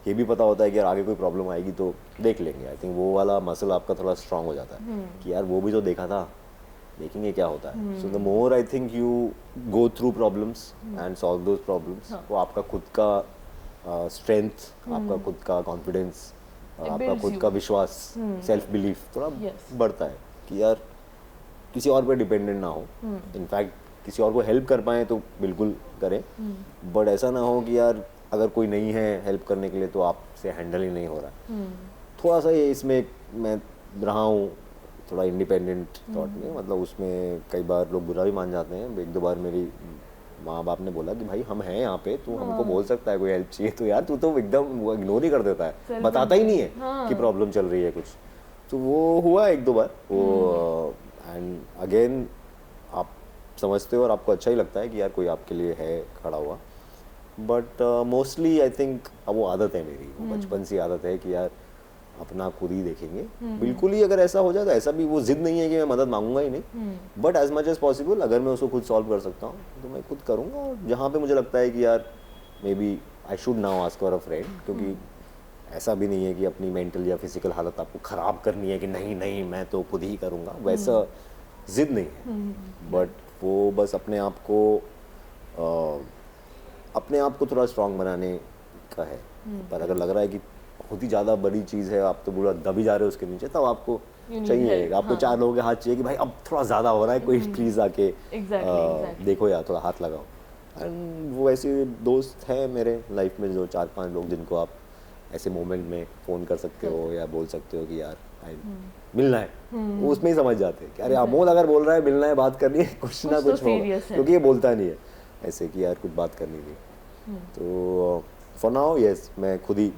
ये भी पता होता है कि यार आगे कोई प्रॉब्लम आएगी तो देख लेंगे। आई थिंक वो वाला मसल आपका थोड़ा स्ट्रांग हो जाता है कि यार वो भी तो देखा था, देखेंगे क्या होता है। So the more I think you go through problems and solve those problems, वो आपका खुद का स्ट्रेंथ, आपका खुद का कॉन्फिडेंस, आपका खुद का विश्वास, सेल्फ बिलीफ थोड़ा बढ़ता है कि यार किसी और पे डिपेंडेंट ना हो। इनफैक्ट किसी और को हेल्प कर पाए तो बिल्कुल करें, बट ऐसा ना हो कि यार अगर कोई नहीं है हेल्प करने के लिए तो आपसे हैंडल ही नहीं हो रहा। थोड़ा सा ये इसमें मैं रहा हूँ, थोड़ा इंडिपेंडेंट थॉट में, मतलब उसमें कई बार लोग बुरा भी मान जाते हैं। एक दो बार मेरी माँ बाप ने बोला कि भाई हम हैं यहाँ पे, तू हमको बोल सकता है कोई हेल्प चाहिए तो यार तू तो एकदम वो इग्नोर ही कर देता है, बताता ही नहीं है कि प्रॉब्लम चल रही है कुछ। तो वो हुआ एक दो बार वो, एंड अगेन आप समझते हो और आपको अच्छा ही लगता है कि यार कोई आपके लिए है खड़ा हुआ। बट मोस्टली आई थिंक अब वो आदत है मेरी, वो बचपन से आदत है कि यार अपना खुद ही देखेंगे। बिल्कुल ही अगर ऐसा हो जाए तो ऐसा भी वो जिद नहीं है कि मैं मदद मांगूंगा ही नहीं, but as much as possible अगर मैं उसको खुद सॉल्व कर सकता हूँ तो मैं खुद करूँगा। और जहाँ पे मुझे लगता है कि यार maybe I should now ask for a friend, क्योंकि ऐसा भी नहीं है कि अपनी मेंटल या फिजिकल हालत आपको ख़राब करनी है कि नहीं नहीं मैं तो खुद ही करूँगा, वैसा जिद नहीं है। बट वो बस अपने आप को थोड़ा स्ट्रांग बनाने का है। पर अगर लग रहा है कि बहुत ही ज़्यादा बड़ी चीज़ है, आप तो पूरा दबी जा रहे हो उसके नीचे, तब आपको चाहिए, आपको चार लोगों के हाथ चाहिए कि भाई अब थोड़ा ज़्यादा हो रहा है, कोई प्लीज़ आके देखो यार थोड़ा हाथ लगाओ। एंड वो ऐसे दोस्त हैं मेरे लाइफ में जो 4-5 लोग जिनको आप ऐसे मोमेंट में फ़ोन कर सकते हो या बोल सकते हो कि यार मिलना है, वो उसमें ही समझ जाते हैं कि अरे अमोल अगर बोल रहा है मिलना है, बात करनी है, कुछ ना कुछ होगा, क्योंकि ये बोलता नहीं है ऐसे कि यार कुछ बात करनी थी। तो फॉर नाउ यस मैं खुद ही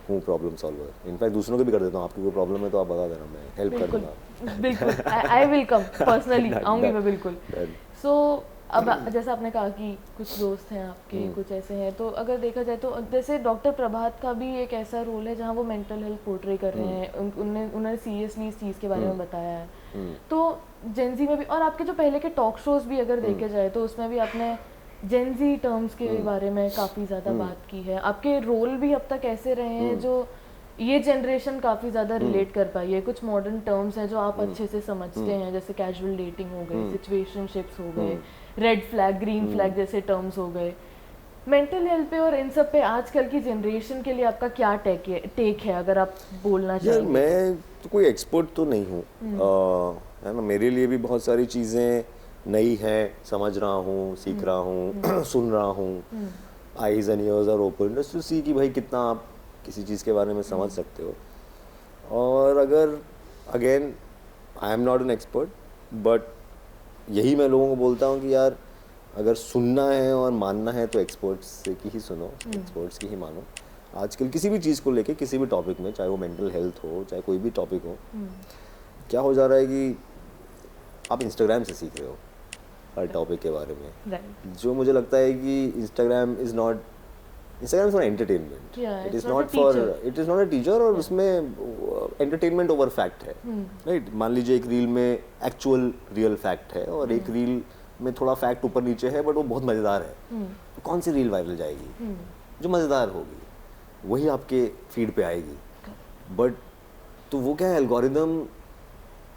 हूँ प्रॉब्लम सॉल्वर। इनफैक्ट दूसरों को भी कर देता हूँ, आपकी कोई प्रॉब्लम है तो आप बता देना, मैं हेल्प कर दूँगा। बिल्कुल आई विल कम पर्सनली, आऊँगी मैं बिल्कुल। सो अब जैसा आपने कहा कि कुछ दोस्त हैं आपके, कुछ ऐसे हैं, तो अगर देखा जाए तो जैसे डॉक्टर प्रभात का भी एक ऐसा रोल है जहाँ वो मेंटल हेल्थ पोर्ट्रे कर रहे हैं, उन्होंने सीरियसली इस चीज़ के बारे में बताया है। तो जेनजी में भी, और आपके जो पहले के टॉक शोज भी अगर देखे जाए तो उसमें भी आपने जेनजी टर्म्स के बारे में काफ़ी ज़्यादा बात की है। आपके रोल भी अब तक ऐसे रहे हैं जो ये जनरेशन काफ़ी ज़्यादा रिलेट कर पाई है। कुछ मॉडर्न टर्म्स हैं जो आप अच्छे से समझते हैं, जैसे कैजुअल डेटिंग हो गई, सिचुएशनशिप्स हो गए, रेड फ्लैग ग्रीन फ्लैग जैसे टर्म्स हो गए। मेंटल हेल्थ पे और इन सब पे आजकल की जनरेशन के लिए आपका क्या टेक है अगर आप बोलना चाहें? मैं तो कोई एक्सपर्ट तो नहीं हूँ, है ना। मेरे लिए भी बहुत सारी चीज़ें नई है, समझ रहा हूँ, सीख रहा हूँ, सुन रहा हूँ। Eyes and ears are open just to see कि भाई कितना आप किसी चीज़ के बारे में समझ सकते हो। और अगर again I am not an expert, but यही मैं लोगों को बोलता हूँ कि यार अगर सुनना है और मानना है तो एक्सपर्ट्स से की ही सुनो, एक्सपर्ट्स की ही मानो। आजकल किसी भी चीज़ को लेके, किसी भी टॉपिक में, चाहे वो मेंटल हेल्थ हो, चाहे कोई भी टॉपिक हो, क्या हो जा रहा है कि आप इंस्टाग्राम से सीख रहे हो हर टॉपिक के बारे में। जो मुझे लगता है कि Instagram is not for entertainment, it is not a teacher. और उसमें एंटरटेनमेंट ओवर फैक्ट है, राइट। मान लीजिए एक रील में एक्चुअल रियल फैक्ट है और एक रील में थोड़ा फैक्ट ऊपर नीचे है, बट वो बहुत मज़ेदार है। तो कौन सी रील वायरल जाएगी? जो मज़ेदार होगी वही आपके फीड पे आएगी। बट तो वो क्या है, एल्गोरिदम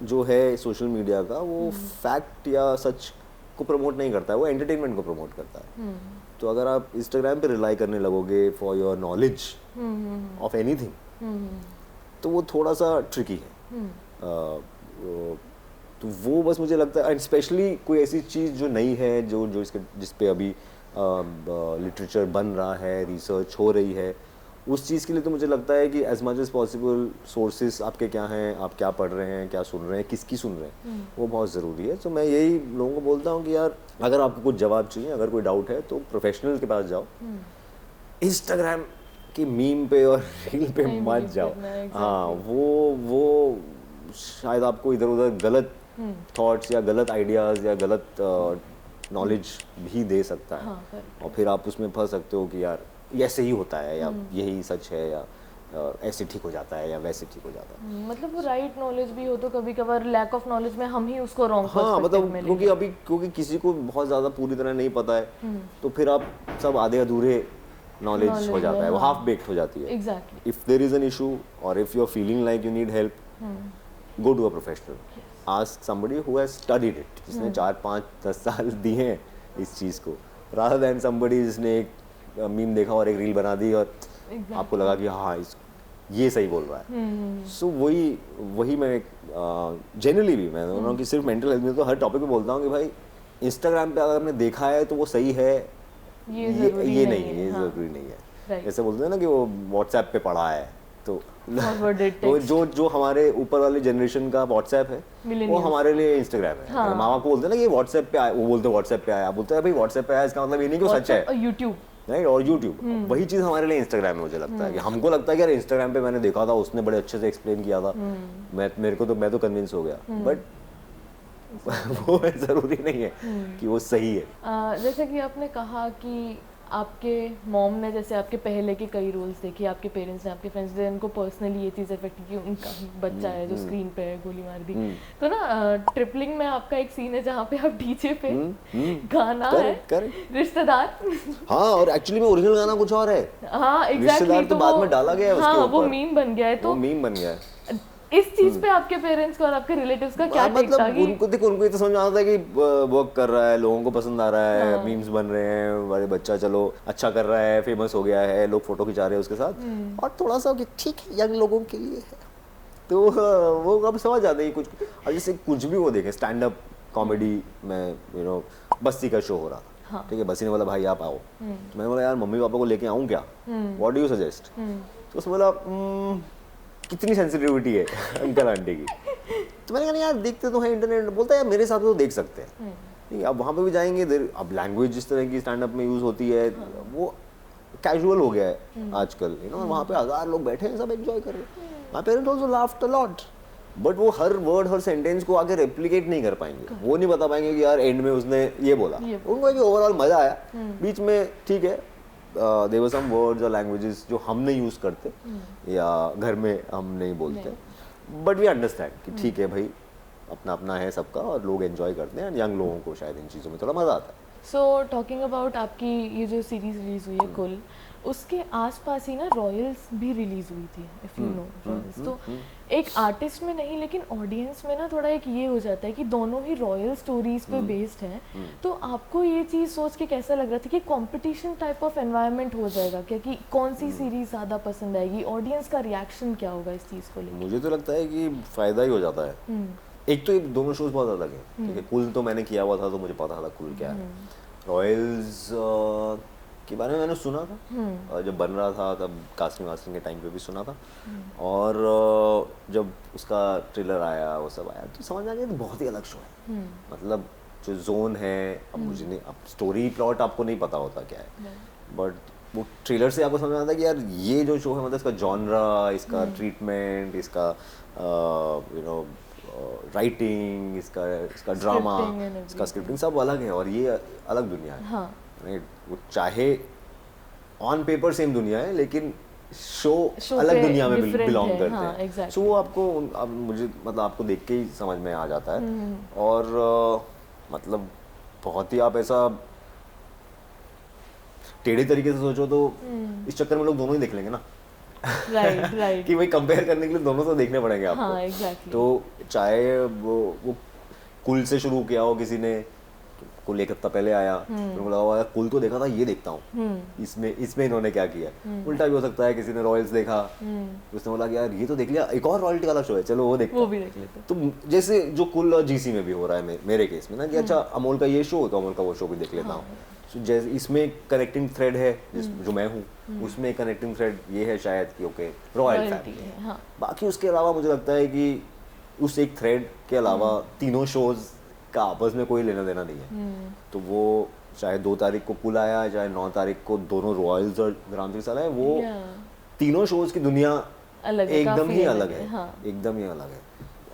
जो है सोशल मीडिया का, वो फैक्ट या सच को प्रमोट नहीं करता है, वो एंटरटेनमेंट को प्रमोट करता है। तो अगर आप इंस्टाग्राम पे रिलाई करने लगोगे for your knowledge of anything, तो वो थोड़ा सा ट्रिकी है। तो वो बस मुझे लगता है, एंड स्पेशली कोई ऐसी चीज़ जो नई है, जिस पे अभी लिटरेचर बन रहा है, रिसर्च हो रही है, उस चीज़ के लिए तो मुझे लगता है कि as much as possible sources आपके क्या हैं, आप क्या पढ़ रहे हैं, क्या सुन रहे हैं, किसकी सुन रहे हैं, वो बहुत ज़रूरी है। तो मैं यही लोगों को बोलता हूँ कि यार अगर आपको कुछ जवाब चाहिए, अगर कोई डाउट है तो प्रोफेशनल के पास जाओ, इंस्टाग्राम की मीम पे और रील पे मत जाओ। हाँ, वो शायद आपको इधर उधर गलत थॉट्स या गलत आइडियाज़ या गलत नॉलेज भी दे सकता है। हाँ, और फिर आप उसमें फंस सकते हो कि यार ऐसे ही होता है, या यही सच है, या ऐसे ठीक हो जाता है, या वैसे ठीक हो जाता है। मतलब वो राइट नॉलेज भी हो तो कभी कभार लैक ऑफ नॉलेज में हम ही उसको रॉन्ग हाँ, मतलब क्योंकि किसी को बहुत ज़्यादा पूरी तरह नहीं पता है, तो फिर आप सब आधे अधूरे नॉलेज हो जाता है, वो हाफ बेक्ड हो जाती है। Exactly. If there is an issue और if you are feeling like you need help, go to a professional, ask somebody who has studied it, जिसने 4, 5, 10 साल दिए हैं इस चीज़ को, रादर देन समबडी जिसने एक मीम देखा और एक रील बना दी और आपको लगा कि हाँ ये सही बोल रहा है। सो वही मैं जनरली भी मैं बोल रहा हूँ कि सिर्फ मेंटल हेल्थ में तो हर टॉपिक पे बोलता हूँ कि भाई इंस्टाग्राम पे अगर आपने देखा है तो वो सही है, ये नहीं है, ये ज़रूरी नहीं है। जैसे बोलते हैं ना कि वो व्हाट्सएप पे पढ़ा है, तो जो हमारे ऊपर वाले जनरेशन का व्हाट्सएप है वो हमारे लिए इंस्टाग्राम है। हाँ। मामा को बोलते हैं ना कि व्हाट्सएप पे आया, वो बोलते हैं व्हाट्सएप पे आया, बोलते हैं भाई व्हाट्सएप पे आया, इसका मतलब ये नहीं कि वो सच है। यूट्यूब, राइट, और यूट्यूब, वही चीज़ हमारे लिए इंस्टाग्राम में मुझे लगता है कि हमको लगता है कि यार इंस्टाग्राम पे मैंने देखा था, उसने बड़े अच्छे से एक्सप्लेन किया था, मैं तो कन्विंस हो गया, बट वो ज़रूरी नहीं है कि वो सही है। जैसे कि आपने कहा कि आपके मॉम ने जैसे आपके पहले के कई रोल्स देखे, आपके पेरेंट्स ने, आपके फ्रेंड्स ने, उनको पर्सनली ये चीज़ अफेक्ट की, उनका बच्चा है जो स्क्रीन पे है, गोली मार दी। तो ना ट्रिपलिंग में आपका एक सीन है जहाँ पे आप डीजे पे गाना है रिश्तेदार। हाँ, और एक्चुअली में ओरिजिनल गाना कुछ और है। हाँ एग्जैक्टली, तो बाद में डाला गया है उसके ऊपर, वो मीम बन गया है। तो वो मीम बन गया है। इस चीज पे आपके पेरेंट्स का और आपके रिलेटिव्स का क्या टेक था? उनको ये तो समझ आता है कि वर्क कर रहा है, लोगों को पसंद आ रहा है, मीम्स बन रहे हैं, बड़े बच्चा चलो अच्छा कर रहा है, फेमस हो गया है, लोग फोटो खिंचा रहे हैं उसके साथ, और थोड़ा सा कि ठीक है यंग लोगों के लिए है, तो वो अब समझ जाते हैं कुछ। और जैसे कुछ भी वो देखें, स्टैंड अप कॉमेडी में बस्ती का शो हो रहा था, ठीक है, बस्ती ने बोला भाई आप आओ, मैंने बोला यार मम्मी पापा को लेके आऊँ क्या, व्हाट डू यू सजेस्ट, तो उसने बोला कितनी सेंसिटिविटी है अंकल आंटी की, तो मैंने कहा यार देखते तो है इंटरनेट, बोलता है यार मेरे हिसाब से तो देख सकते हैं, ठीक है, अब वहाँ पे भी जाएंगे, अब लैंग्वेज जिस तरह की स्टैंड अप में यूज़ होती है वो कैजुअल हो गया है आजकल, वहाँ पे 1000 लोग बैठे हैं, सब एंजॉय कर रहे हैं, my parents also laughed a lot, but वो हर वर्ड हर सेंटेंस को आगे रेप्लिकेट नहीं कर पाएंगे, वो नहीं बता पाएंगे कि यार एंड में उसने ये बोला, उनको भी ओवरऑल मजा आया, बीच में ठीक है देयर वर सम वर्ड्स और लैंग्वेजेस जो हम नहीं यूज करते या घर में हम नहीं बोलते, बट वी अंडरस्टैंड कि ठीक है भाई अपना अपना है सबका और लोग एंजॉय करते हैं, यंग लोगों को शायद इन चीज़ों में थोड़ा मज़ा आता है। सो टॉकिंग अबाउट आपकी ये जो सीरीज रिलीज हुई है कुल, उसके आसपास ही ना रॉयल्स भी रिलीज हुई थी, इफ यू नो रॉयल्स, तो एक आर्टिस्ट में नहीं लेकिन ऑडियंस में ना थोड़ा एक ये हो जाता है कि दोनों ही रॉयल स्टोरीज पे बेस्ड हैं, तो आपको ये चीज़ सोच के कैसा लग रहा था कि कंपटीशन टाइप ऑफ एनवायरनमेंट हो जाएगा क्या, कि कौन सी सीरीज ज़्यादा पसंद आएगी, ऑडियंस का रिएक्शन क्या होगा इस चीज़ को लेकर? मुझे तो लगता है कि फ़ायदा ही हो जाता है। एक तो ये दोनों शोज बहुत अलग हैं, ठीक है, कुल तो मैंने किया हुआ था तो मुझे पता था कुल क्या है, रॉयल्स के बारे में मैंने सुना था, जब बन रहा था तब कास्टिंग के टाइम पे भी सुना था, और जब उसका ट्रेलर आया वो सब आया तो समझ आ गया तो बहुत ही अलग शो है, मतलब जो जोन है, अब मुझे नहीं, अब स्टोरी प्लॉट आपको नहीं पता होता क्या है, बट वो ट्रेलर से आपको समझ आता है कि यार ये जो शो है मतलब इसका जॉनरा, इसका ट्रीटमेंट, इसका राइटिंग, इसका ड्रामा, इसका स्क्रिप्टिंग सब अलग है, और ये अलग दुनिया है। हाँ। वो चाहे ऑन पेपर सेम दुनिया है लेकिन शो अलग दुनिया में बिलोंग करते हैं। exactly. सो वो आपको अब मुझे मतलब आपको देख के ही समझ में आ जाता है, और मतलब बहुत ही आप ऐसा टेढ़े तरीके से सोचो तो इस चक्कर में लोग दोनों ही देख लेंगे ना, राइट कि भाई कंपेयर करने के लिए दोनों तो देखने पड़ेंगे आपको। हाँ, exactly. तो चाहे वो कुल से शुरू किया हो किसी ने, कुल एक हफ्ता पहले आया, मेरे को लगा यार कुल तो देखा था, ये देखता हूँ इसमें इन्होंने क्या किया। उल्टा भी हो सकता है, किसी ने रॉयल्स देखा, उसने बोला कि यार ये तो देख लिया, एक और रॉयल्टी वाला शो है, चलो वो देखते हैं। तो जैसे जो कुल और जीसी में भी हो रहा है मेरे केस में ना, कि अच्छा अमोल का ये शो, तो अमोल का वो शो भी देख लेता हूँ। जैसे इसमें कनेक्टिंग थ्रेड है जो मैं हूँ, उसमें कनेक्टिंग थ्रेड ये है शायद कि ओके रॉयल फैमिली है। बाकी उसके अलावा मुझे लगता है कि उस एक थ्रेड के अलावा तीनों शोज का आपस में कोई लेना देना नहीं है। तो वो चाहे 2 तारीख को कुल आया, चाहे 9 तारीख को दोनों रॉयल्स और ग्राम प्रिक्स आया, वो तीनों शोज की दुनिया एकदम ही अलग है, एकदम ही अलग है।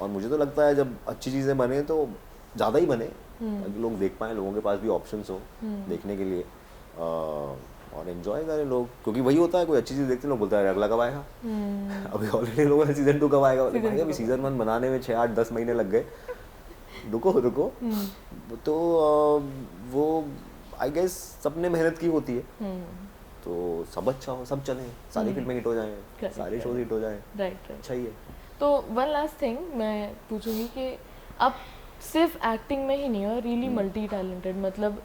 और मुझे तो लगता है जब अच्छी चीज़ें बने तो ज़्यादा ही बने, ताकि लोग देख पाएँ, लोगों के पास भी ऑप्शंस हो देखने के लिए, और एंजॉय करें लोग। क्योंकि वही होता है, कोई अच्छी चीज़ देखते हैं लोग बोलते हैं अगला कब आएगा। अभी ऑलरेडी लोगों ने सीजन 2 कब आएगा, भाई अभी सीजन 1 बनाने में 6, 8, 10 महीने लग गए, रुको। तो वो आई गेस सबने मेहनत की होती है, तो सब अच्छा हो, सब चले, सारी फिल्में हिट हो जाएं, सारे शोज हिट हो जाएं, राइट, अच्छा ही है। तो वन लास्ट थिंग मैं पूछूंगी कि आप सिर्फ एक्टिंग में ही नहीं हो, रियली मल्टी टैलेंटेड, मतलब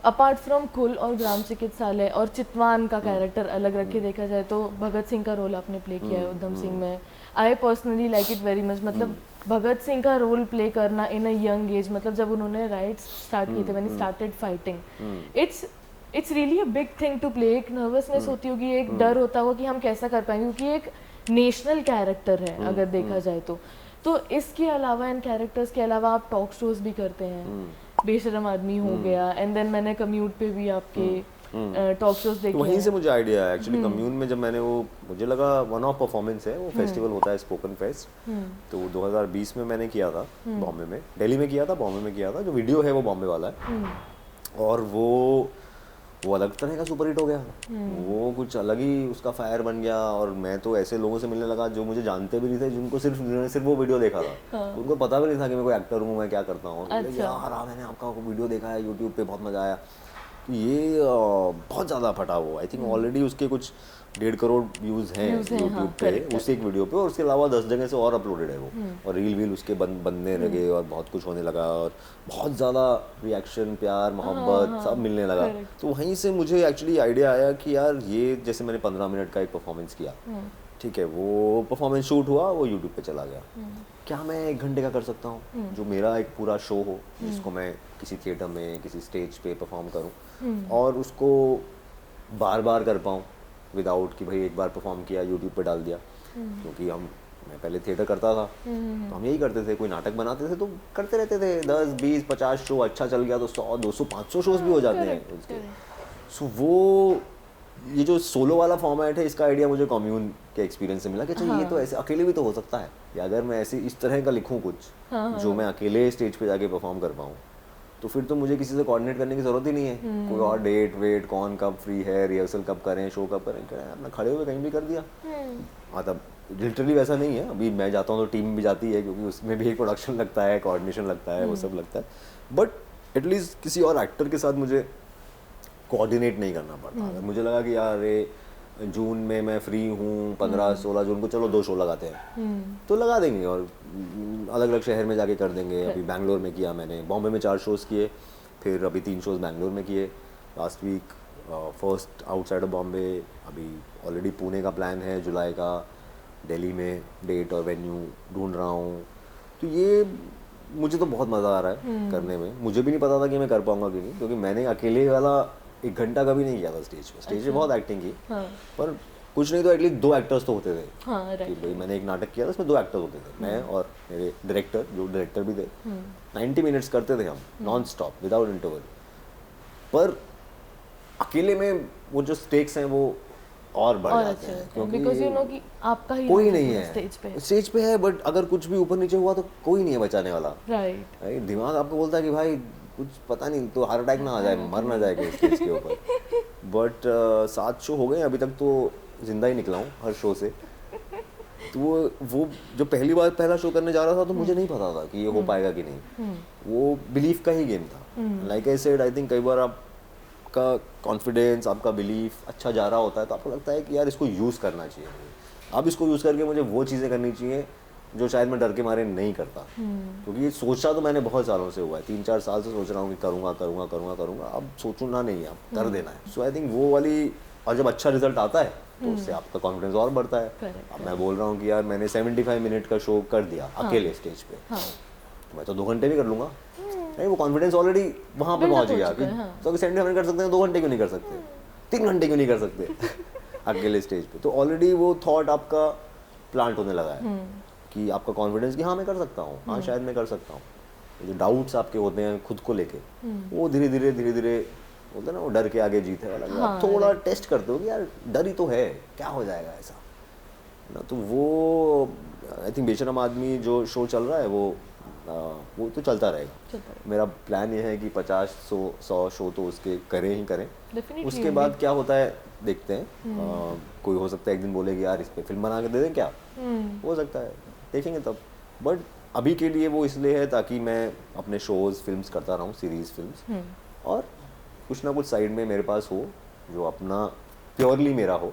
अपार्ट फ्रॉम कुल और ग्राम चिकित्सालय और चितवान का कैरेक्टर अलग रख के देखा जाए तो भगत सिंह का रोल आपने प्ले किया है उधम सिंह में। I personally like it very much, मतलब भगत सिंह का रोल प्ले करना इन अ यंग एज, मतलब जब उन्होंने राइट्स स्टार्ट किए थे, when he started fighting, it's really a big thing to play. एक नर्वसनेस होती होगी, एक डर होता होगा कि हम कैसा कर पाएंगे, क्योंकि एक नेशनल कैरेक्टर है अगर देखा जाए तो इसके अलावा, इन कैरेक्टर्स के अलावा आप टॉक शोज भी करते हैं, बेशरम आदमी हो गया, एंड देन मैंने कम्यूट पे भी आपके टॉक शोज देखे। वहीं से मुझे आइडिया है एक्चुअली, कम्यून में जब मैंने वो, मुझे लगा वन ऑफ परफॉर्मेंस है वो, फेस्टिवल होता है स्पोकन फेस्ट, तो 2020 में मैंने किया था बॉम्बे में, दिल्ली में किया था, बॉम्बे में किया था। जो वीडियो है वो बॉम्बे वाला है, और वो अलग तरह का सुपर हिट हो गया, वो कुछ अलग ही उसका फायर बन गया। और मैं तो ऐसे लोगों से मिलने लगा जो मुझे जानते भी नहीं थे, जिन्होंने सिर्फ वो वीडियो देखा था, उनको पता भी नहीं था कि मैं कोई एक्टर हूँ, मैं क्या करता हूँ। यार मैंने आपका वीडियो देखा है यूट्यूब पे, बहुत मजा आया। तो ये बहुत ज़्यादा फटा वो, आई थिंक ऑलरेडी उसके कुछ 1.5 करोड़ व्यूज़ हैं यूट्यूब पे उस एक वीडियो पे, और उसके अलावा 10 जगह से और अपलोडेड है वो, और रील उसके बनने लगे, और बहुत कुछ होने लगा, और बहुत ज़्यादा रिएक्शन, प्यार, मोहब्बत सब मिलने लगा। तो वहीं से मुझे एक्चुअली आइडिया आया कि यार ये, जैसे मैंने 15 मिनट का एक परफॉर्मेंस किया, ठीक है, वो परफॉर्मेंस शूट हुआ, वो यूट्यूब पे चला गया, क्या मैं 1 घंटे का कर सकता हूँ जो मेरा एक पूरा शो हो, जिसको मैं किसी थिएटर में, किसी स्टेज पे परफॉर्म करूँ, और उसको बार बार कर पाऊँ, विदाउट कि भाई एक बार परफॉर्म किया यूट्यूब पे डाल दिया। क्योंकि मैं पहले थिएटर करता था, तो हम यही करते थे, कोई नाटक बनाते थे तो करते रहते थे, 10, 20, 50 शो, अच्छा चल गया तो 100, 200, 500 शोज भी हो जाते हैं उसके। सो वो ये जो सोलो वाला फॉर्मेट है, इसका आइडिया मुझे कम्यून के एक्सपीरियंस से मिला कि अच्छा ये तो ऐसे अकेले भी तो हो सकता है, या अगर मैं ऐसे इस तरह का लिखूं कुछ जो मैं अकेले स्टेज पे जाके परफॉर्म कर पाऊँ, तो फिर तो मुझे किसी से कोऑर्डिनेट करने की ज़रूरत ही नहीं है। कोई और डेट वेट, कौन कब फ्री है, रिहर्सल कब करें, शो कब करें, अपना खड़े हुए कहीं भी कर दिया। हाँ, तब लिटरली वैसा नहीं है, अभी मैं जाता हूँ तो टीम भी जाती है, क्योंकि उसमें भी एक प्रोडक्शन लगता है, कोऑर्डिनेशन लगता है, वो सब लगता है। बट एटलीस्ट किसी और एक्टर के साथ मुझे कोऑर्डिनेट नहीं करना पड़ता। अगर मुझे लगा कि यार जून में मैं फ्री हूँ, 15-16 जून को चलो 2 शो लगाते हैं, तो लगा देंगे, और अलग अलग शहर में जाके कर देंगे। अभी बैंगलोर में किया मैंने, बॉम्बे में 4 शोज़ किए, फिर अभी 3 शोज़ बैंगलोर में किए last week, first outside of Bombay. अभी ऑलरेडी पुणे का प्लान है जुलाई का, दिल्ली में डेट और वेन्यू ढूंढ रहा हूँ। तो ये मुझे तो बहुत मज़ा आ रहा है करने में। मुझे भी नहीं पता था कि मैं कर पाऊँगा कि नहीं, क्योंकि मैंने अकेले वाला 1 घंटा कभी नहीं किया था स्टेज पे। स्टेज पे बहुत एक्टिंग की, पर कुछ नहीं तो एटलीस्ट 2 एक्टर्स तो होते थे। कि भाई मैंने एक नाटक किया था, उसमें 2 एक्टर्स होते थे, मैं और मेरे डायरेक्टर, जो डायरेक्टर भी थे। 90 मिनट्स करते थे हम नॉन स्टॉप विदाउट इंटरवल। पर अकेले में वो जो स्टेक्स हैं वो और बढ़ जाते हैं, क्योंकि यू नो कि आपका ही कोई नहीं है स्टेज पे है, बट अगर कुछ भी ऊपर नीचे हुआ तो कोई नहीं है बचाने वाला। राइट, दिमाग आपको बोलता है कि भाई कुछ पता नहीं, तो हार्ट अटैक ना आ जाए, मर ना जाए स्टेज के ऊपर। बट 7 शो हो गए अभी तक, तो जिंदा ही निकला हूँ हर शो से। तो वो जो पहला शो करने जा रहा था, तो मुझे नहीं पता था कि ये हो पाएगा कि नहीं। वो बिलीफ का ही गेम था। Like I said, I think कई बार आपका कॉन्फिडेंस, आपका बिलीफ अच्छा जा रहा होता है, तो आपको लगता है कि यार इसको यूज़ करना चाहिए, अब इसको यूज़ करके मुझे वो चीज़ें करनी चाहिए जो शायद मैं डर के मारे नहीं करता, क्योंकि ये सोचा तो मैंने बहुत सालों से हुआ है, 3-4 साल से सोच रहा हूँ कि करूँगा करूँगा करूँगा करूँगा, अब सोचना नहीं है, अब कर देना है। सो आई थिंक वो वाली, और जब अच्छा रिजल्ट आता है तो उससे आपका कॉन्फिडेंस और बढ़ता है। अब मैं बोल रहा हूँ कि यार मैंने 75 मिनट का शो कर दिया अकेले स्टेज पे, तो मैं तो 2 घंटे भी कर लूँगा, नहीं वो कॉन्फिडेंस ऑलरेडी वहाँ पे पहुँच गया कि तो 75 मिनट कर सकते हैं, 2 घंटे क्यों नहीं कर सकते, 3 घंटे क्यों नहीं कर सकते अकेले स्टेज पे। तो ऑलरेडी वो थॉट आपका प्लांट होने लगा है कि आपका कॉन्फिडेंस कि हाँ मैं कर सकता हूँ, हाँ शायद मैं कर सकता हूँ। जो डाउट्स आपके होते हैं खुद को लेके, वो धीरे धीरे होता है ना, वो डर के आगे जीत है वाला। आप थोड़ा टेस्ट करते हो कि यार डर ही तो है, क्या हो जाएगा ऐसा ना। तो वो आई थिंक बेशरम आदमी जो शो चल रहा है वो तो चलता रहेगा। मेरा प्लान ये है कि 50-100 शो तो उसके करें ही करें। उसके बाद क्या होता है देखते हैं। कोई हो सकता है एक दिन बोले कि यार इस पे फिल्म बना के दे दें क्या, हो सकता है, देखेंगे तब। बट अभी के लिए वो इसलिए है ताकि मैं अपने शोज फिल्म्स करता रहूँ, सीरीज फिल्म्स, और कुछ ना कुछ साइड में मेरे पास हो जो अपना प्योरली मेरा हो,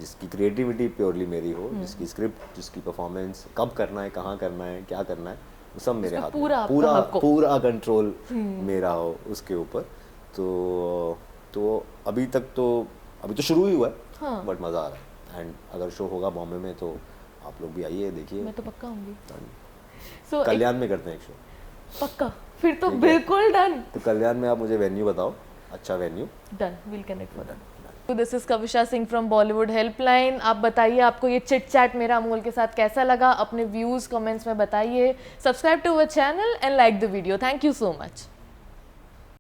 जिसकी क्रिएटिविटी प्योरली मेरी हो, जिसकी स्क्रिप्ट, जिसकी परफॉर्मेंस, कब करना है, कहाँ करना है, क्या करना है, वो सब मेरे हाथ में, पूरा कंट्रोल मेरा हो उसके ऊपर। तो अभी तो शुरू ही हुआ है, बट मज़ा आ रहा है। एंड अगर शो होगा बॉम्बे में तो आप लोग भी आइए, देखिए। मैं तो पक्का आऊंगी। So, कल्याण में करते हैं एक शो, पक्का, फिर तो बिल्कुल डन। तो कल्याण में आप मुझे वेन्यू बताओ, अच्छा venue, done, will connect for that. This is Kavisha Singh from Bollywood helpline. आप बताइए आपको ये चिट चैट मेरा अमोल के साथ कैसा लगा, अपने व्यूज कमेंट्स में बताइए। Subscribe to our channel and like the video. Thank you so much.